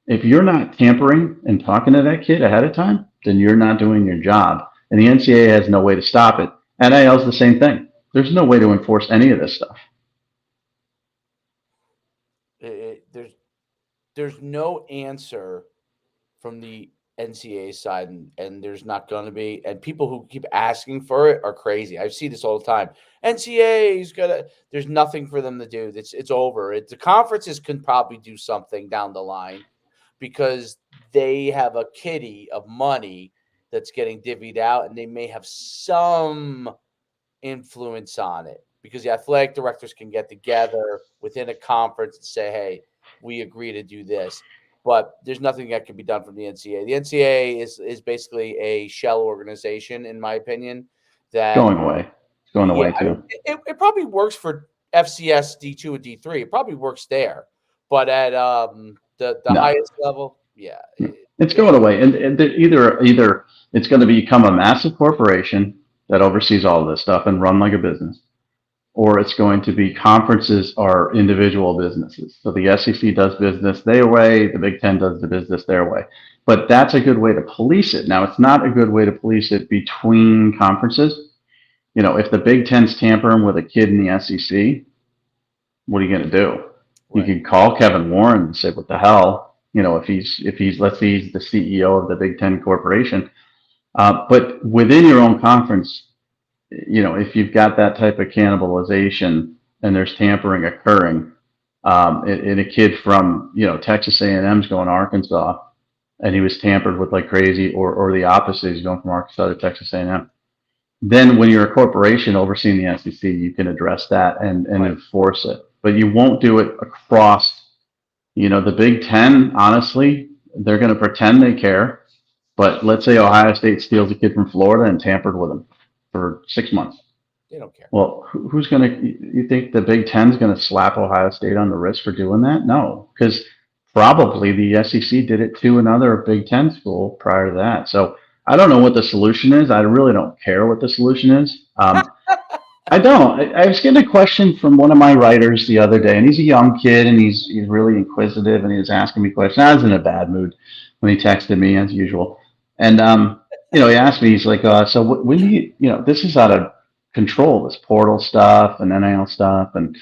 If you're not tampering and talking to that kid ahead of time, then you're not doing your job. And the NCAA has no way to stop it. NIL is the same thing. There's no way to enforce any of this stuff. There's no answer from the NCAA side, and there's not going to be. And people who keep asking for it are crazy. I see this all the time. NCAA's gonna. There's nothing for them to do. It's over. The conferences can probably do something down the line because they have a kitty of money that's getting divvied out, and they may have some influence on it because the athletic directors can get together within a conference and say, "Hey, we agree to do this." But there's nothing that can be done from the NCAA. The NCAA is basically a shell organization, in my opinion. It's That going away. It's going yeah, away I mean, too. it probably works for FCS D2 and D3. It probably works there, but at the No, highest level, yeah, it's there's going away. And either it's going to become a massive corporation that oversees all of this stuff and run like a business, or it's going to be conferences or individual businesses. So the SEC does business their way, the Big Ten does the business their way. But that's a good way to police it. Now, it's not a good way to police it between conferences. If the Big Ten's tampering with a kid in the SEC, what are you going to do? You right. can call Kevin Warren and say, "What the hell?" If he's let's say he's the CEO of the Big Ten corporation, but within your own conference, if you've got that type of cannibalization and there's tampering occurring, and a kid from Texas A&M's going to Arkansas, and he was tampered with like crazy, or the opposite, he's going from Arkansas to Texas A&M. Then, when you're a corporation overseeing the SEC, you can address that and Right. enforce it. But you won't do it across. The Big Ten. Honestly, they're going to pretend they care. But let's say Ohio State steals a kid from Florida and tampered with him for 6 months. They don't care. Well, who's going to? You think the Big Ten's going to slap Ohio State on the wrist for doing that? No, because probably the SEC did it to another Big Ten school prior to that. So I don't know what the solution is. I really don't care what the solution is. I don't. I was getting a question from one of my writers the other day, and he's a young kid, and he's really inquisitive, and he was asking me questions. I was in a bad mood when he texted me as usual, and he asked me, he's like, "So when do this is out of control, this portal stuff and NIL stuff, and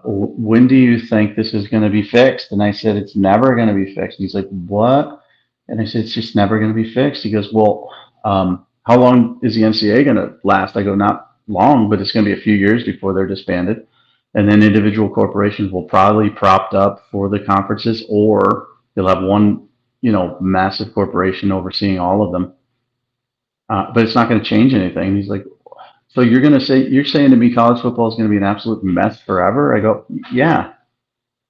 when do you think this is going to be fixed?" And I said, "It's never going to be fixed." And he's like, "What?" And I said, "It's just never going to be fixed." He goes, "Well, how long is the NCAA going to last?" I go, "Not long, but it's going to be a few years before they're disbanded. And then individual corporations will probably propped up for the conferences, or you'll have one, massive corporation overseeing all of them. But it's not going to change anything." And he's like, "So you're saying to me college football is going to be an absolute mess forever?" I go, "Yeah,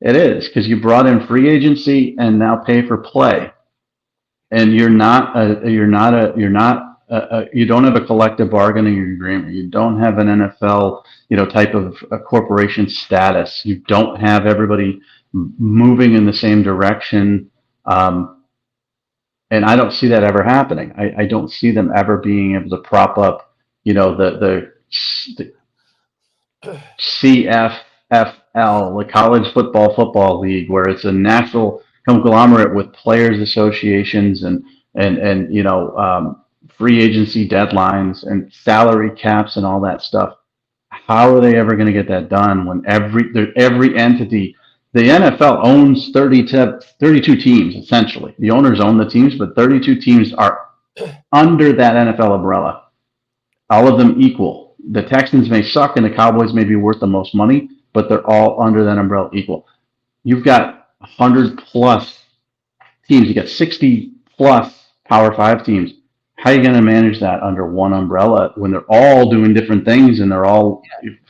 it is, because you brought in free agency and now pay for play, and you don't have a collective bargaining agreement. You don't have an NFL, type of a corporation status. You don't have everybody moving in the same direction. And I don't see that ever happening. I don't see them ever being able to prop up, the CFFL, the College Football League, where it's a national conglomerate with players associations and free agency deadlines and salary caps and all that stuff. How are they ever going to get that done when every entity, the NFL owns 32 teams essentially. The owners own the teams, but 32 teams are under that NFL umbrella, all of them equal. The Texans may suck and the Cowboys may be worth the most money, but they're all under that umbrella equal. You've got 100 plus teams. You got 60 plus Power Five teams. How are you going to manage that under one umbrella when they're all doing different things and they're all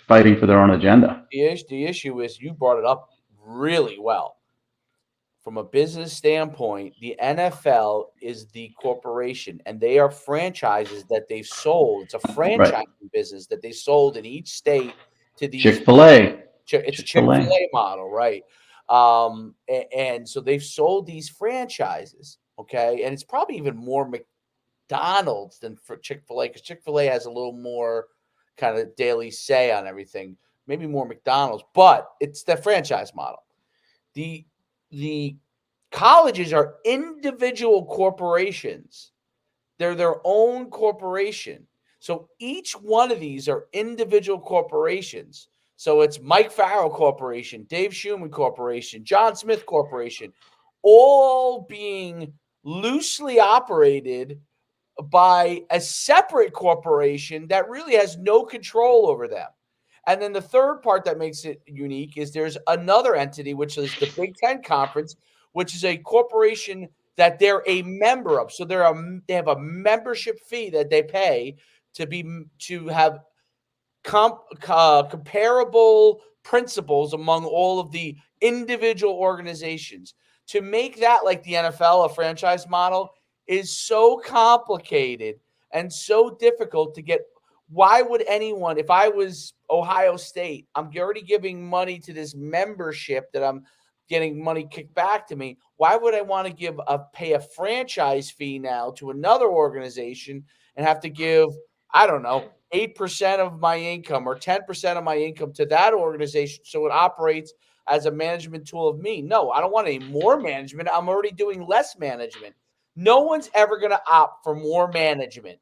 fighting for their own agenda? The issue is you brought it up really well. From a business standpoint, the NFL is the corporation and they are franchises that they've sold. It's a Right. franchising business that they sold in each state to these. Chick Fil A. It's a Chick Fil A. Chick-fil-A model, right? And so they've sold these franchises, okay? And it's probably even more McDonald's than for Chick-fil-A because Chick-fil-A has a little more kind of daily say on everything, maybe more McDonald's, but it's the franchise model. The the Colleges are individual corporations. They're their own corporation. So each one of these are individual corporations. So it's Mike Farrell Corporation, Dave Schumann Corporation, John Smith Corporation, all being loosely operated by a separate corporation that really has no control over them. And then the third part that makes it unique is there's another entity, which is the Big Ten Conference, which is a corporation that they're a member of. So they have a membership fee that they pay to have comparable principles among all of the individual organizations. To make that like the NFL, a franchise model, is so complicated and so difficult to get. Why would anyone, if I was Ohio State, I'm already giving money to this membership that I'm getting money kicked back to me. Why would I want to pay a franchise fee now to another organization and have to give, I don't know, 8% of my income or 10% of my income to that organization so it operates as a management tool of me? No, I don't want any more management. I'm already doing less management. No one's ever going to opt for more management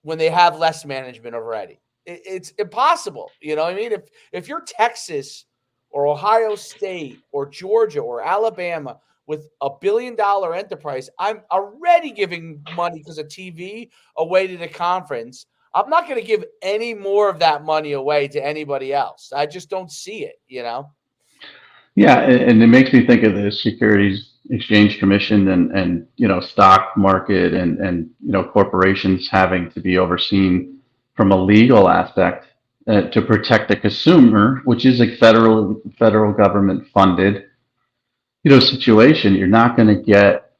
when they have less management already. It's impossible. You know what I mean? If you're Texas or Ohio State or Georgia or Alabama with $1 billion enterprise, I'm already giving money because of TV away to the conference. I'm not going to give any more of that money away to anybody else. I just don't see it, you know? Yeah, and it makes me think of the Securities Exchange Commission and stock market and corporations having to be overseen from a legal aspect to protect the consumer, which is a federal government funded situation. You're not going to get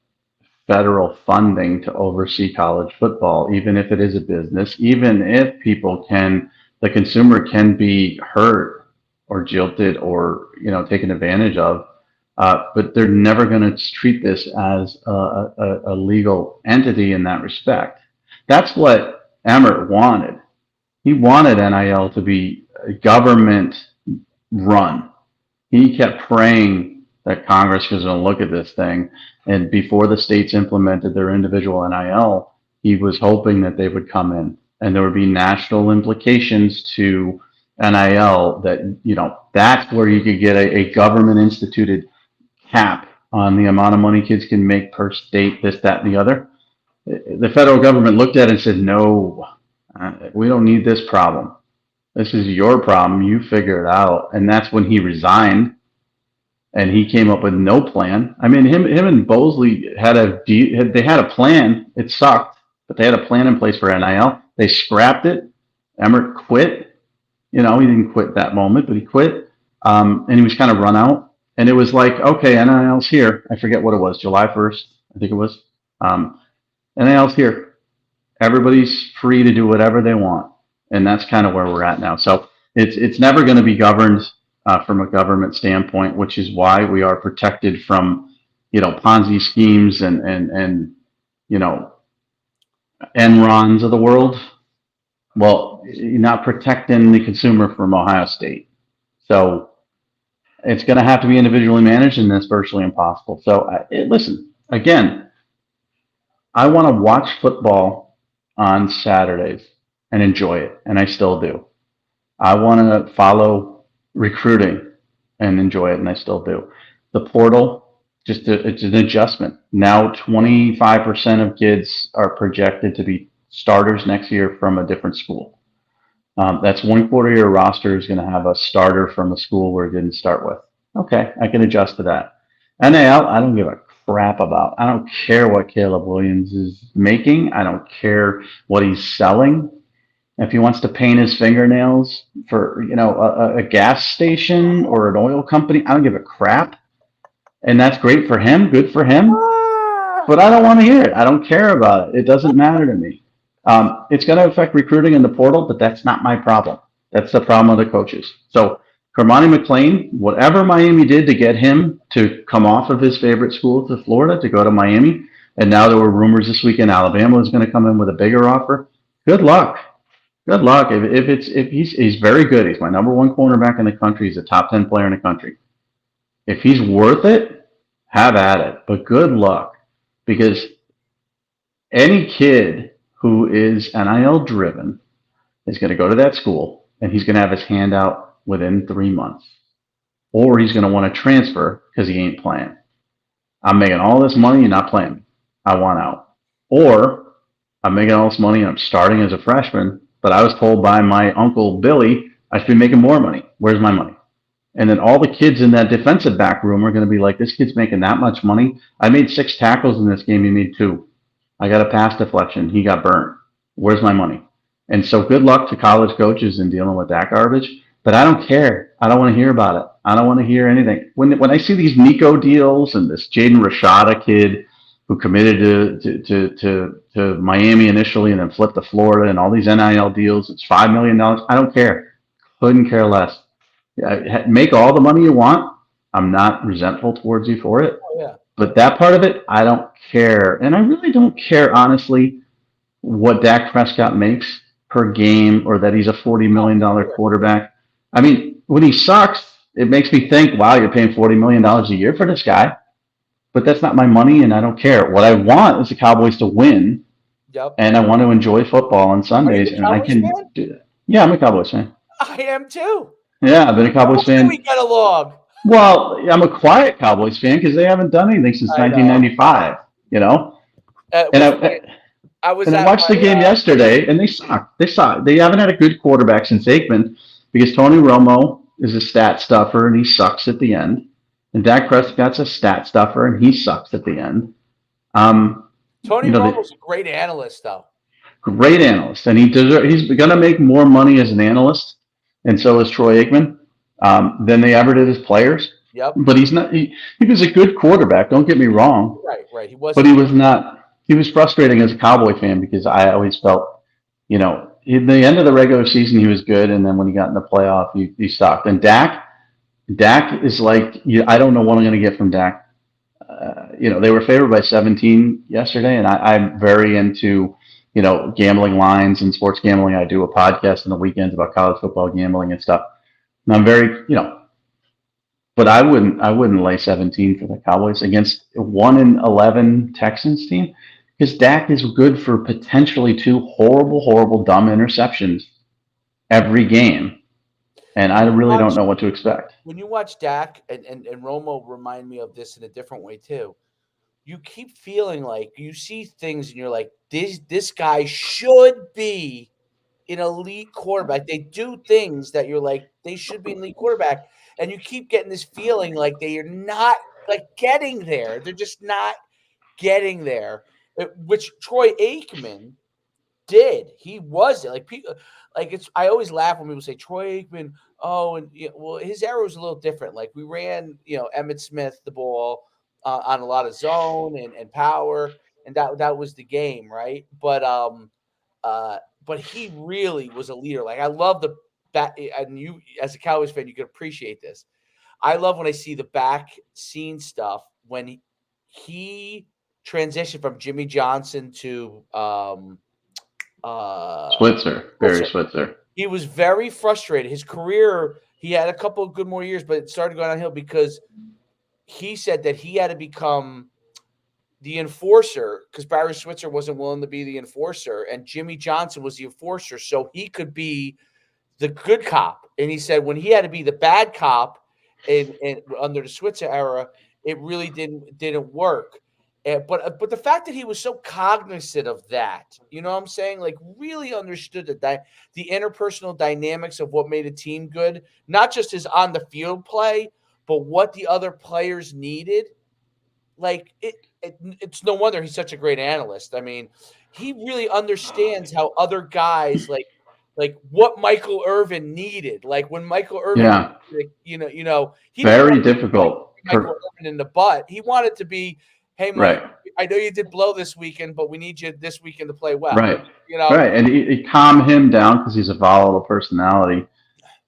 federal funding to oversee college football, even if it is a business, even if the consumer can be hurt or jilted or taken advantage of. But they're never going to treat this as a legal entity in that respect. That's what Emmert wanted. He wanted NIL to be government run. He kept praying that Congress was going to look at this thing. And before the states implemented their individual NIL, he was hoping that they would come in and there would be national implications to NIL that's where you could get a government instituted cap on the amount of money kids can make per state, this, that, and the other. The federal government looked at it and said, no, we don't need this problem. This is your problem. You figure it out. And that's when he resigned and he came up with no plan. I mean, him and Bosley had a plan. It sucked, but they had a plan in place for NIL. They scrapped it. Emmert quit. He didn't quit that moment, but he quit. And he was kind of run out. And it was like, okay, NIL's here. I forget what it was, July 1st, I think it was. NIL's here. Everybody's free to do whatever they want. And that's kind of where we're at now. So it's never going to be governed from a government standpoint, which is why we are protected from, Ponzi schemes and Enrons of the world. Well, you're not protecting the consumer from Ohio State. So it's going to have to be individually managed, and that's virtually impossible. So listen, again, I want to watch football on Saturdays and enjoy it, and I still do. I want to follow recruiting and enjoy it, and I still do. The portal, it's an adjustment. Now 25% of kids are projected to be starters next year from a different school. That's 1/4 of your roster is going to have a starter from a school where it didn't start with. Okay, I can adjust to that. NAL, I don't give a crap about. I don't care what Caleb Williams is making. I don't care what he's selling. If he wants to paint his fingernails for a gas station or an oil company, I don't give a crap. And that's great for him, good for him. But I don't want to hear it. I don't care about it. It doesn't matter to me. It's going to affect recruiting in the portal, but that's not my problem. That's the problem of the coaches. So Cormani McLean, whatever Miami did to get him to come off of his favorite school to Florida to go to Miami, and now there were rumors this weekend Alabama was going to come in with a bigger offer. Good luck. Good luck. If he's very good. He's my number one cornerback in the country. He's a top 10 player in the country. If he's worth it, have at it, but good luck because any kid who is NIL driven is going to go to that school and he's going to have his hand out within 3 months, or he's going to want to transfer because he ain't playing. I'm making all this money and not playing. I want out. Or I'm making all this money and I'm starting as a freshman, but I was told by my uncle Billy I should be making more money. Where's my money? And then all the kids in that defensive back room are going to be like, this kid's making that much money. I made 6 tackles in this game. He made 2. I got a pass deflection. He got burnt. Where's my money? And so good luck to college coaches in dealing with that garbage. But I don't care. I don't want to hear about it. I don't want to hear anything. When I see these Nico deals and this Jaden Rashada kid who committed to Miami initially and then flipped to Florida and all these NIL deals, it's $5 million. I don't care. Couldn't care less. Make all the money you want. I'm not resentful towards you for it. Oh, yeah. But that part of it, I don't care. And I really don't care, honestly, what Dak Prescott makes per game or that he's a $40 million quarterback. I mean, when he sucks, it makes me think, wow, you're paying $40 million a year for this guy. But that's not my money, and I don't care. What I want is the Cowboys to win, Yep. and I want to enjoy football on Are Sundays, you a and I Cowboys can fan? do that. Yeah, I'm a Cowboys fan. I am too. Yeah, I've been a Cowboys Hopefully we fan. get along. Well, I'm a quiet Cowboys fan because they haven't done anything since I know. 1995, you know? And I was I at watched the my game yesterday, and they suck. They suck. They haven't had a good quarterback since Aikman because Tony Romo is a stat stuffer, and he sucks at the end. And Dak Prescott's a stat stuffer, and he sucks at the end. Tony You know, Romo's a great analyst, though. great analyst, and he's going to make more money as an analyst, and so is Troy Aikman, than they ever did as players. Yep. But he's not. He was a good quarterback. Don't get me wrong. Right. He But wasn't. he was not. He was frustrating as a Cowboy fan because I always felt, in the end of the regular season he was good, and then when he got in the playoff, he sucked. And Dak is like, I don't know what I'm going to get from Dak. They were favored by 17 yesterday, and I'm very into, gambling lines and sports gambling. I do a podcast on the weekends about college football gambling and stuff. And I'm very, but I wouldn't lay 17 for the Cowboys against a 1-11 Texans team because Dak is good for potentially 2 horrible, dumb interceptions every game. And I really don't know what to expect. When you watch Dak and Romo remind me of this in a different way too, you keep feeling like you see things and you're like, this guy should be an elite quarterback. They do things that you're like, they should be an elite quarterback. And you keep getting this feeling like they are not like getting there. They're just not getting there, which Troy Aikman did. He was like people like it's. I always laugh when people say Troy Aikman. Oh, and well, his era was a little different. Like we ran, Emmitt Smith the ball on a lot of zone and power, and that was the game, right? But he really was a leader. Like I love the back, and you as a Cowboys fan, you can appreciate this. I love when I see the back scene stuff when he transitioned from Jimmy Johnson to Barry Switzer. He was very frustrated. His career, he had a couple of good more years, but it started going downhill because he said that he had to become the enforcer because Barry Switzer wasn't willing to be the enforcer, and Jimmy Johnson was the enforcer, so he could be the good cop. And he said when he had to be the bad cop and under the Switzer era, it really didn't work. But the fact that he was so cognizant of that, you know what I'm saying? Like really understood the interpersonal dynamics of what made a team good, not just his on the field play, but what the other players needed. Like it's no wonder he's such a great analyst. I mean, he really understands how other guys like what Michael Irvin needed. Like when Michael Irvin, he didn't very want difficult. Michael Irvin in the butt. He wanted to be, hey, Mike, right. I know you did blow this weekend, but we need you this weekend to play well. Right. Right. And it calmed him down because he's a volatile personality.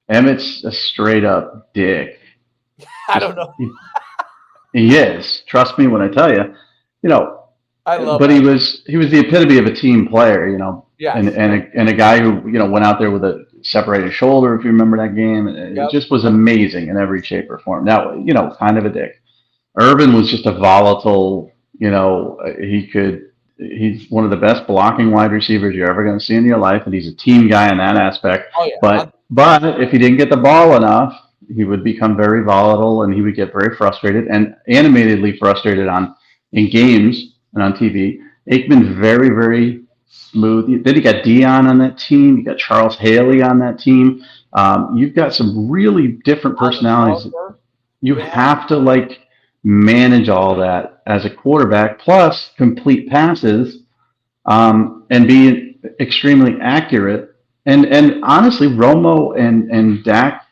Emmett's a straight up dick. I don't know. He is. Trust me when I tell you. I love. But he was the epitome of a team player. Yeah. And a guy who went out there with a separated shoulder. If you remember that game, it just was amazing in every shape or form. Now kind of a dick. Irvin was just a volatile, he's one of the best blocking wide receivers you're ever going to see in your life, and he's a team guy in that aspect. Oh yeah, But if he didn't get the ball enough, he would become very volatile, and he would get very frustrated and animatedly frustrated in games and on TV. Aikman's very, very smooth. Then you got Dion on that team. You got Charles Haley on that team. You've got some really different Alvin personalities. Harper. You Yeah. have to manage all that as a quarterback, plus complete passes, and be extremely accurate. And honestly, Romo and Dak.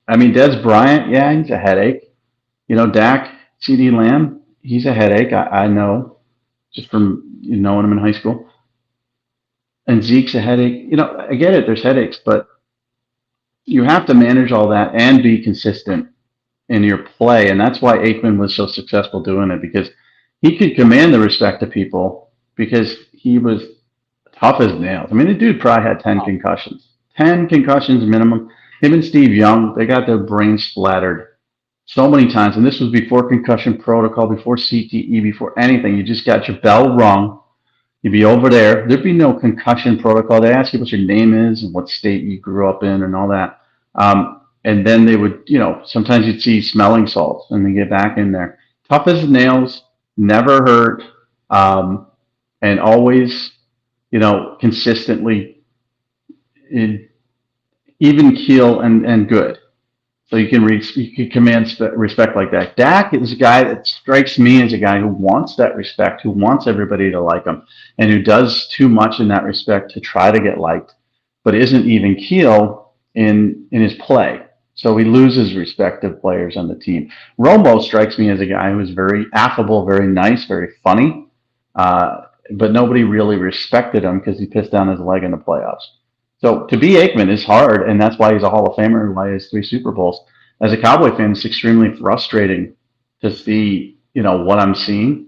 I mean, Des Bryant, yeah, he's a headache. Dak, C.D. Lamb, he's a headache. I know just from knowing him in high school. And Zeke's a headache. I get it. There's headaches, but you have to manage all that and be consistent in your play. And that's why Aikman was so successful doing it, because he could command the respect of people because he was tough as nails. I mean, the dude probably had 10 Oh, concussions, 10 concussions minimum. Him and Steve Young, they got their brains splattered so many times. And this was before concussion protocol, before CTE, before anything. You just got your bell rung. You'd be over there. There'd be no concussion protocol. They ask you what your name is and what state you grew up in and all that. And then they would, sometimes you'd see smelling salts and they get back in there. Tough as nails, never hurt, and always, consistently in, even keel and good. So you can command respect like that. Dak is a guy that strikes me as a guy who wants that respect, who wants everybody to like him, and who does too much in that respect to try to get liked, but isn't even keel in his play. So he loses respect of players on the team. Romo strikes me as a guy who is very affable, very nice, very funny, but nobody really respected him because he pissed down his leg in the playoffs. So to be Aikman is hard, and that's why he's a Hall of Famer and why he has 3 Super Bowls. As a Cowboy fan, it's extremely frustrating to see, what I'm seeing.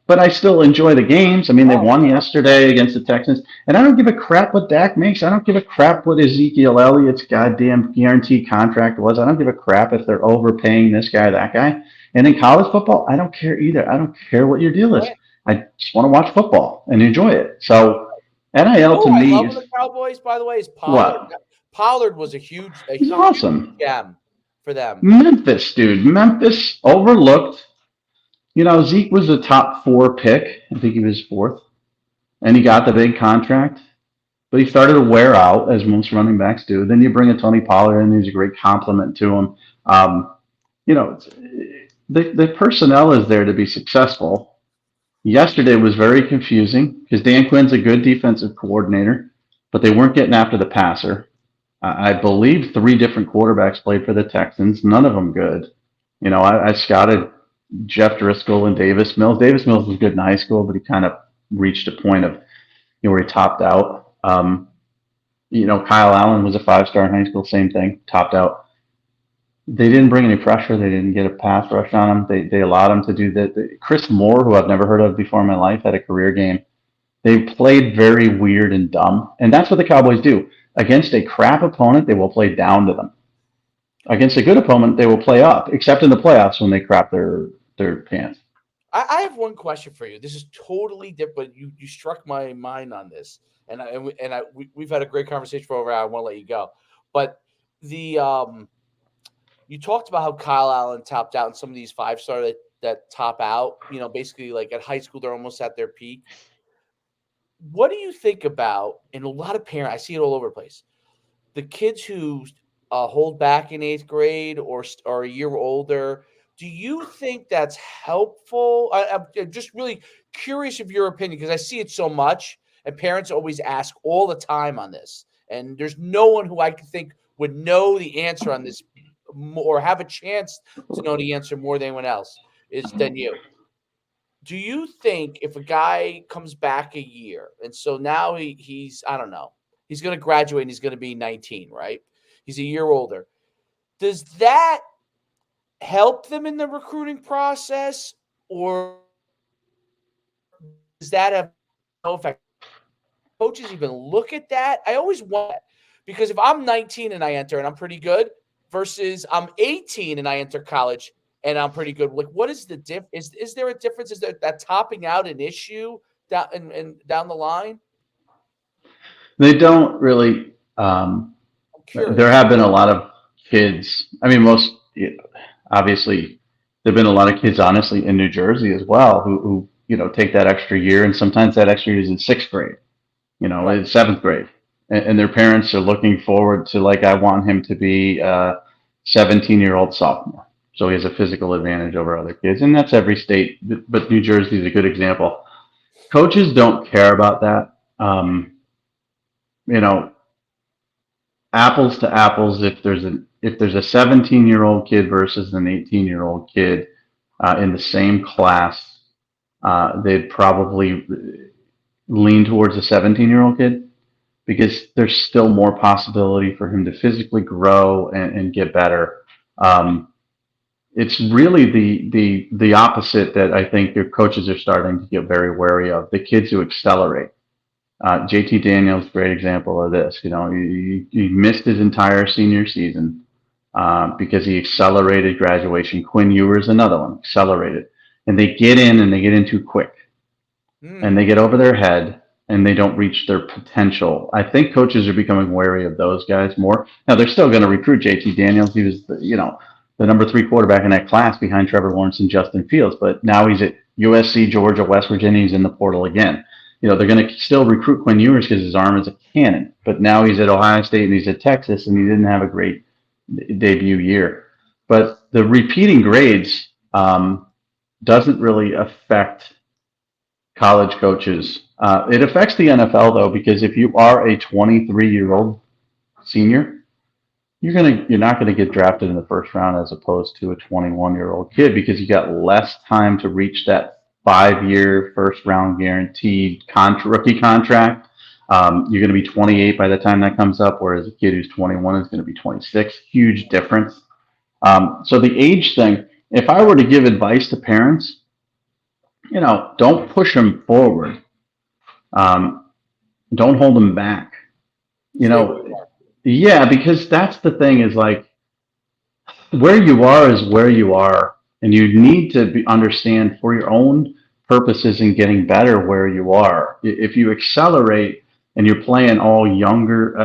But I still enjoy the games. I mean, they oh won yeah. yesterday against the Texans, and I don't give a crap what Dak makes. I don't give a crap what Ezekiel Elliott's goddamn guaranteed contract was. I don't give a crap if they're overpaying this guy or that guy. And in college football, I don't care either. I don't care what your deal is. Yeah. I just want to watch football and enjoy it. So You NIL know to who I me love with the is Cowboys, by the way, is Pollard. what? Pollard was a He's huge awesome. gem for them. Memphis, dude. Memphis overlooked. Zeke was a top 4 pick. I think he was fourth. And he got the big contract. But he started to wear out, as most running backs do. Then you bring a Tony Pollard in, who's a great compliment to him. Um, you know, the personnel is there to be successful. Yesterday was very confusing because Dan Quinn's a good defensive coordinator, but they weren't getting after the passer. I believe 3 different quarterbacks played for the Texans, none of them good. I scouted Jeff Driscoll and Davis Mills. Davis Mills was good in high school, but he kind of reached a point of where he topped out. Kyle Allen was a 5-star in high school, same thing, topped out. They didn't bring any pressure. They didn't get a pass rush on him. They allowed him to do that. Chris Moore, who I've never heard of before in my life, had a career game. They played very weird and dumb, and that's what the Cowboys do. Against a crap opponent, they will play down to them. Against a good opponent, they will play up, except in the playoffs when they crap their pants. I have one question for you. This is totally different. You struck my mind on this, we've had a great conversation for over an hour. I want to let you go, but the you talked about how Kyle Allen topped out and some of these 5-star that top out. Basically like at high school they're almost at their peak. What do you think about? And a lot of parents, I see it all over the place. The kids who hold back in 8th grade or a year older, do you think that's helpful? I'm just really curious of your opinion because I see it so much, and parents always ask all the time on this. And there's no one who I can think would know the answer on this or have a chance to know the answer more than anyone else is than you. Do you think if a guy comes back a year and so now he's I don't know, he's going to graduate and he's going to be 19, right? He's a year older. Does that help them in the recruiting process or does that have no effect? Coaches even look at that? I always want that because if I'm 19 and I enter and I'm pretty good versus I'm 18 and I enter college and I'm pretty good. Like, what is the is there a difference? Is there that topping out an issue down and down the line? They don't really. I'm There curious. have been a lot of kids. I mean, obviously, there've been a lot of kids, honestly, in New Jersey as well, who take that extra year, and sometimes that extra year is in sixth grade, Right. in seventh grade, and their parents are looking forward to, like, I want him to be a 17-year-old sophomore, so he has a physical advantage over other kids, and that's every state, but New Jersey is a good example. Coaches don't care about that. You know, apples to apples, if there's a 17-year-old kid versus an 18-year-old kid in the same class, they'd probably lean towards a 17-year-old kid because there's still more possibility for him to physically grow and get better. Um, it's really the opposite that I think your coaches are starting to get very wary of. The kids who accelerate. JT Daniels, great example of this. He missed his entire senior season because he accelerated graduation. Quinn Ewers, another one, accelerated. And they get in and they get in too quick and they Hmm. get over their head and they don't reach their potential. I think coaches are becoming wary of those guys more. Now they're still going to recruit JT Daniels. He was, the number three quarterback in that class behind Trevor Lawrence and Justin Fields. But now he's at USC, Georgia, West Virginia. He's in the portal again. They're going to still recruit Quinn Ewers because his arm is a cannon. But now he's at Ohio State and he's at Texas, and he didn't have a great debut year. But the repeating grades doesn't really affect college coaches. It affects the NFL though, because if you are a 23-year-old senior, you're not gonna get drafted in the first round as opposed to a 21-year-old kid because you got less time to reach that 5-year first round guaranteed rookie contract. You're going to be 28 by the time that comes up, whereas a kid who's 21 is going to be 26. Huge difference. So the age thing, if I were to give advice to parents, don't push them forward. Um, don't hold them back. You Stay where you know, are. yeah, because that's the thing is like where you are is where you are, and you need to understand for your own purposes in getting better where you are. If you accelerate and you're playing all younger,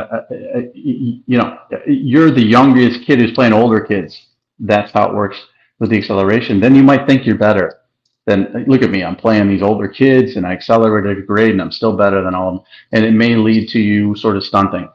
you're the youngest kid who's playing older kids. That's how it works with the acceleration. Then you might think you're better. Then look at me, I'm playing these older kids, and I accelerated a grade, and I'm still better than all of them. And it may lead to you sort of stunting.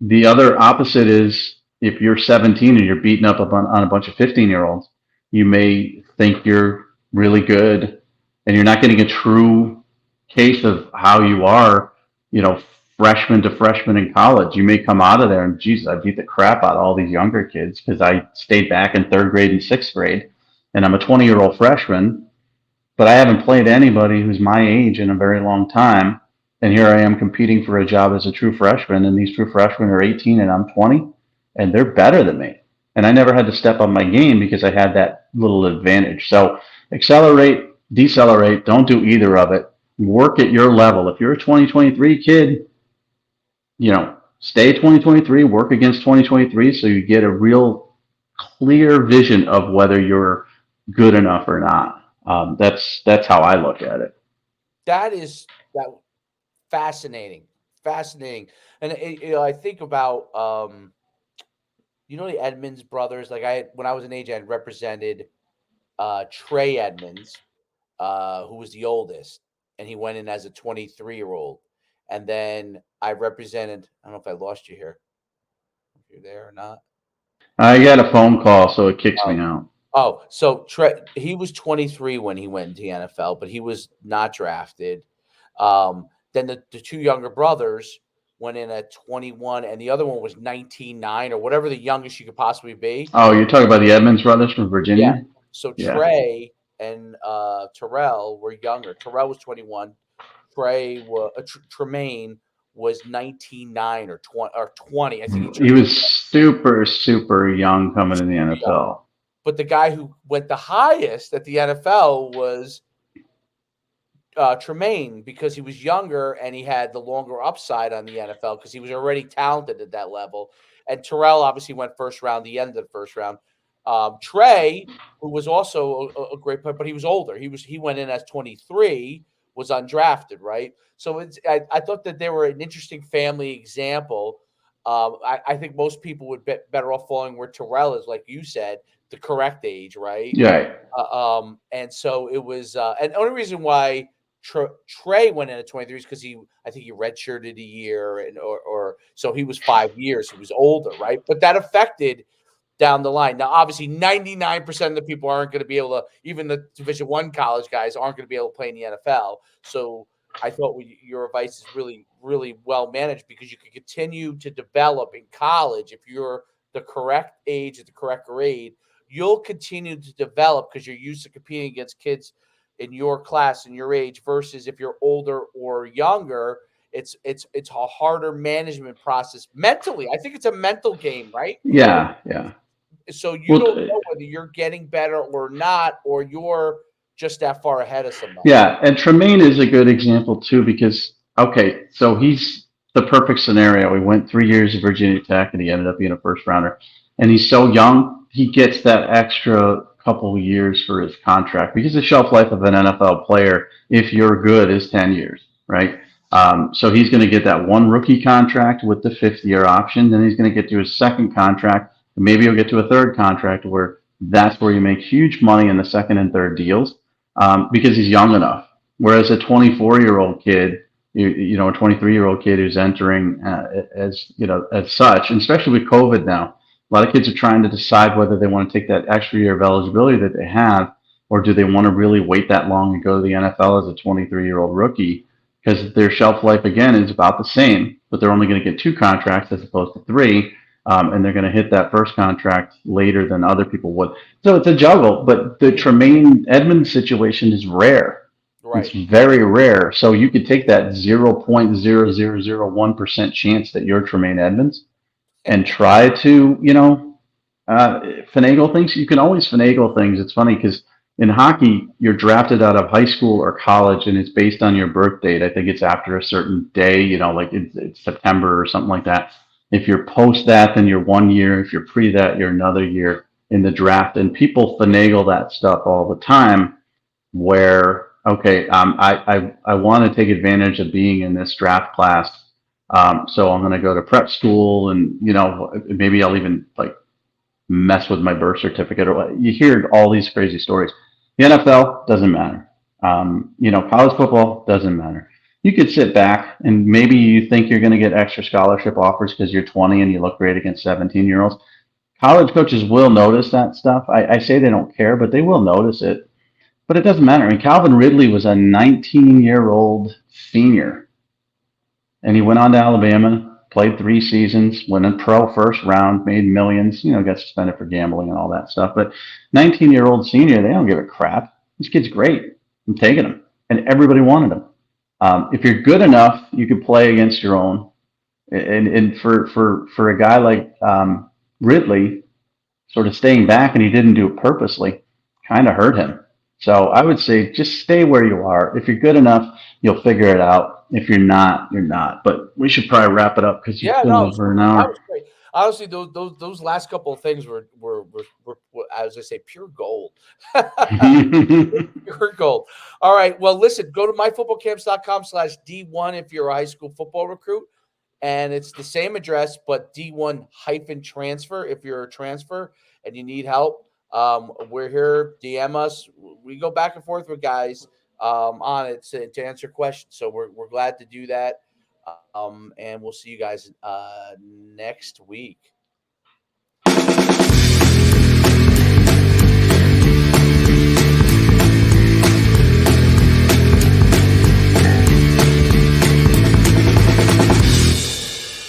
The other opposite is if you're 17 and you're beating up on a bunch of 15-year-olds, you may think you're really good and you're not getting a true case of how you are, you know, freshman to freshman in college. You may come out of there and, Jesus, I beat the crap out of all these younger kids because I stayed back in third grade and sixth grade and I'm a 20-year-old freshman, but I haven't played anybody who's my age in a very long time. And here I am competing for a job as a true freshman, and these true freshmen are 18 and I'm 20, and they're better than me. And I never had to step up my game because I had that little advantage. So accelerate, decelerate, don't do either of it. Work at your level. If you're a 2023 kid, stay 2023, work against 2023 so you get a real clear vision of whether you're good enough or not. That's how I look at it. That is that fascinating, fascinating. And I think about the Edmonds brothers. Like when I was an age, I had represented Trey Edmonds, who was the oldest, and he went in as a 23-year-old. And then I represented. I don't know if I lost you here. If you're there or not. I got a phone call, so it kicks Oh, me out. so he was 23 when he went into the NFL, but he was not drafted. Then the two younger brothers went in at 21, and the other one was 19.9 or whatever the youngest you could possibly be. Oh, you're talking about the Edmonds brothers from Yeah. Virginia? So Yeah. Trey and Terrell were younger. Terrell was 21. Tremaine was 19.9 or 20. I think he He turned was super, super young coming in the super young. NFL. But the guy who went the highest at the NFL was Tremaine because he was younger and he had the longer upside on the NFL because he was already talented at that level. And Terrell obviously went first round, the end of the first round. Trey, who was also a great player, but he was older. He went in as 23, was undrafted, right? So I thought that they were an interesting family example. I think most people would be better off falling where Terrell is, like you said, the correct age, right? Yeah. And so it was, and the only reason why Trey went in at 23 is because I think he redshirted a year, or so he was 5 years. He was older, right? But that affected down the line. Now, obviously, 99% of the people aren't going to be able to, even the Division One college guys aren't going to be able to play in the NFL. So I thought your advice is really, really well managed because you can continue to develop in college if you're the correct age at the correct grade. You'll continue to develop because you're used to competing against kids in your class and your age versus if you're older or younger. It's a harder management process mentally. I think it's a mental game, right? Yeah. Yeah. So you Well, don't know whether you're getting better or not, or you're just that far ahead of somebody. yeah, and Tremaine is a good example too because okay, so he's the perfect scenario. He went 3 years at Virginia Tech and he ended up being a first rounder. And he's so young, he gets that extra couple years for his contract because the shelf life of an NFL player, if you're good, is 10 years, right? So he's going to get that one rookie contract with the fifth year option. Then he's going to get to his second contract. And maybe he'll get to a third contract where that's where you make huge money in the second and third deals because he's young enough. Whereas a 24-year-old kid, a 23-year-old kid who's entering as as such, and especially with COVID now, a lot of kids are trying to decide whether they want to take that extra year of eligibility that they have, or do they want to really wait that long and go to the NFL as a 23-year-old rookie because their shelf life again is about the same, but they're only going to get two contracts as opposed to three. And they're going to hit that first contract later than other people would. So it's a juggle, but the Yeah. Tremaine Edmonds situation is rare. It's Right. very rare. So you could take that 0.0001% chance that you're Tremaine Edmonds and try to, finagle things. You can always finagle things. It's funny because in hockey, you're drafted out of high school or college, and it's based on your birth date. I think it's after a certain day, like it's September or something like that. If you're post that, then you're 1 year. If you're pre that, you're another year in the draft. And people finagle that stuff all the time. Where okay, I want to take advantage of being in this draft class. So I'm going to go to prep school, and maybe I'll even like mess with my birth certificate or what. You hear all these crazy stories. The NFL doesn't matter. College football doesn't matter. You could sit back and maybe you think you're going to get extra scholarship offers because you're 20 and you look great against 17-year-olds. College coaches will notice that stuff. I say they don't care, but they will notice it. But it doesn't matter. I mean, Calvin Ridley was a 19-year-old senior and he went on to Alabama, played 3 seasons, went in pro first round, made millions, got suspended for gambling and all that stuff. But 19-year-old senior, they don't give a crap. This kid's great. I'm taking him. And everybody wanted him. If you're good enough, you could play against your own. And for a guy like Ridley, sort of staying back and he didn't do it purposely, kind of hurt him. So I would say just stay where you are. If you're good enough, you'll figure it out. If you're not, you're not. But we should probably wrap it up because you've Yeah, been no, over an that was hour. great. Honestly, those last couple of things were as I say, pure gold. Pure gold. All right. Well, listen, go to myfootballcamps.com/D1 if you're a high school football recruit. And it's the same address, but D1 hyphen transfer if you're a transfer and you need help. We're here. DM us. We go back and forth with guys on it to answer questions. So we're glad to do that. And we'll see you guys next week.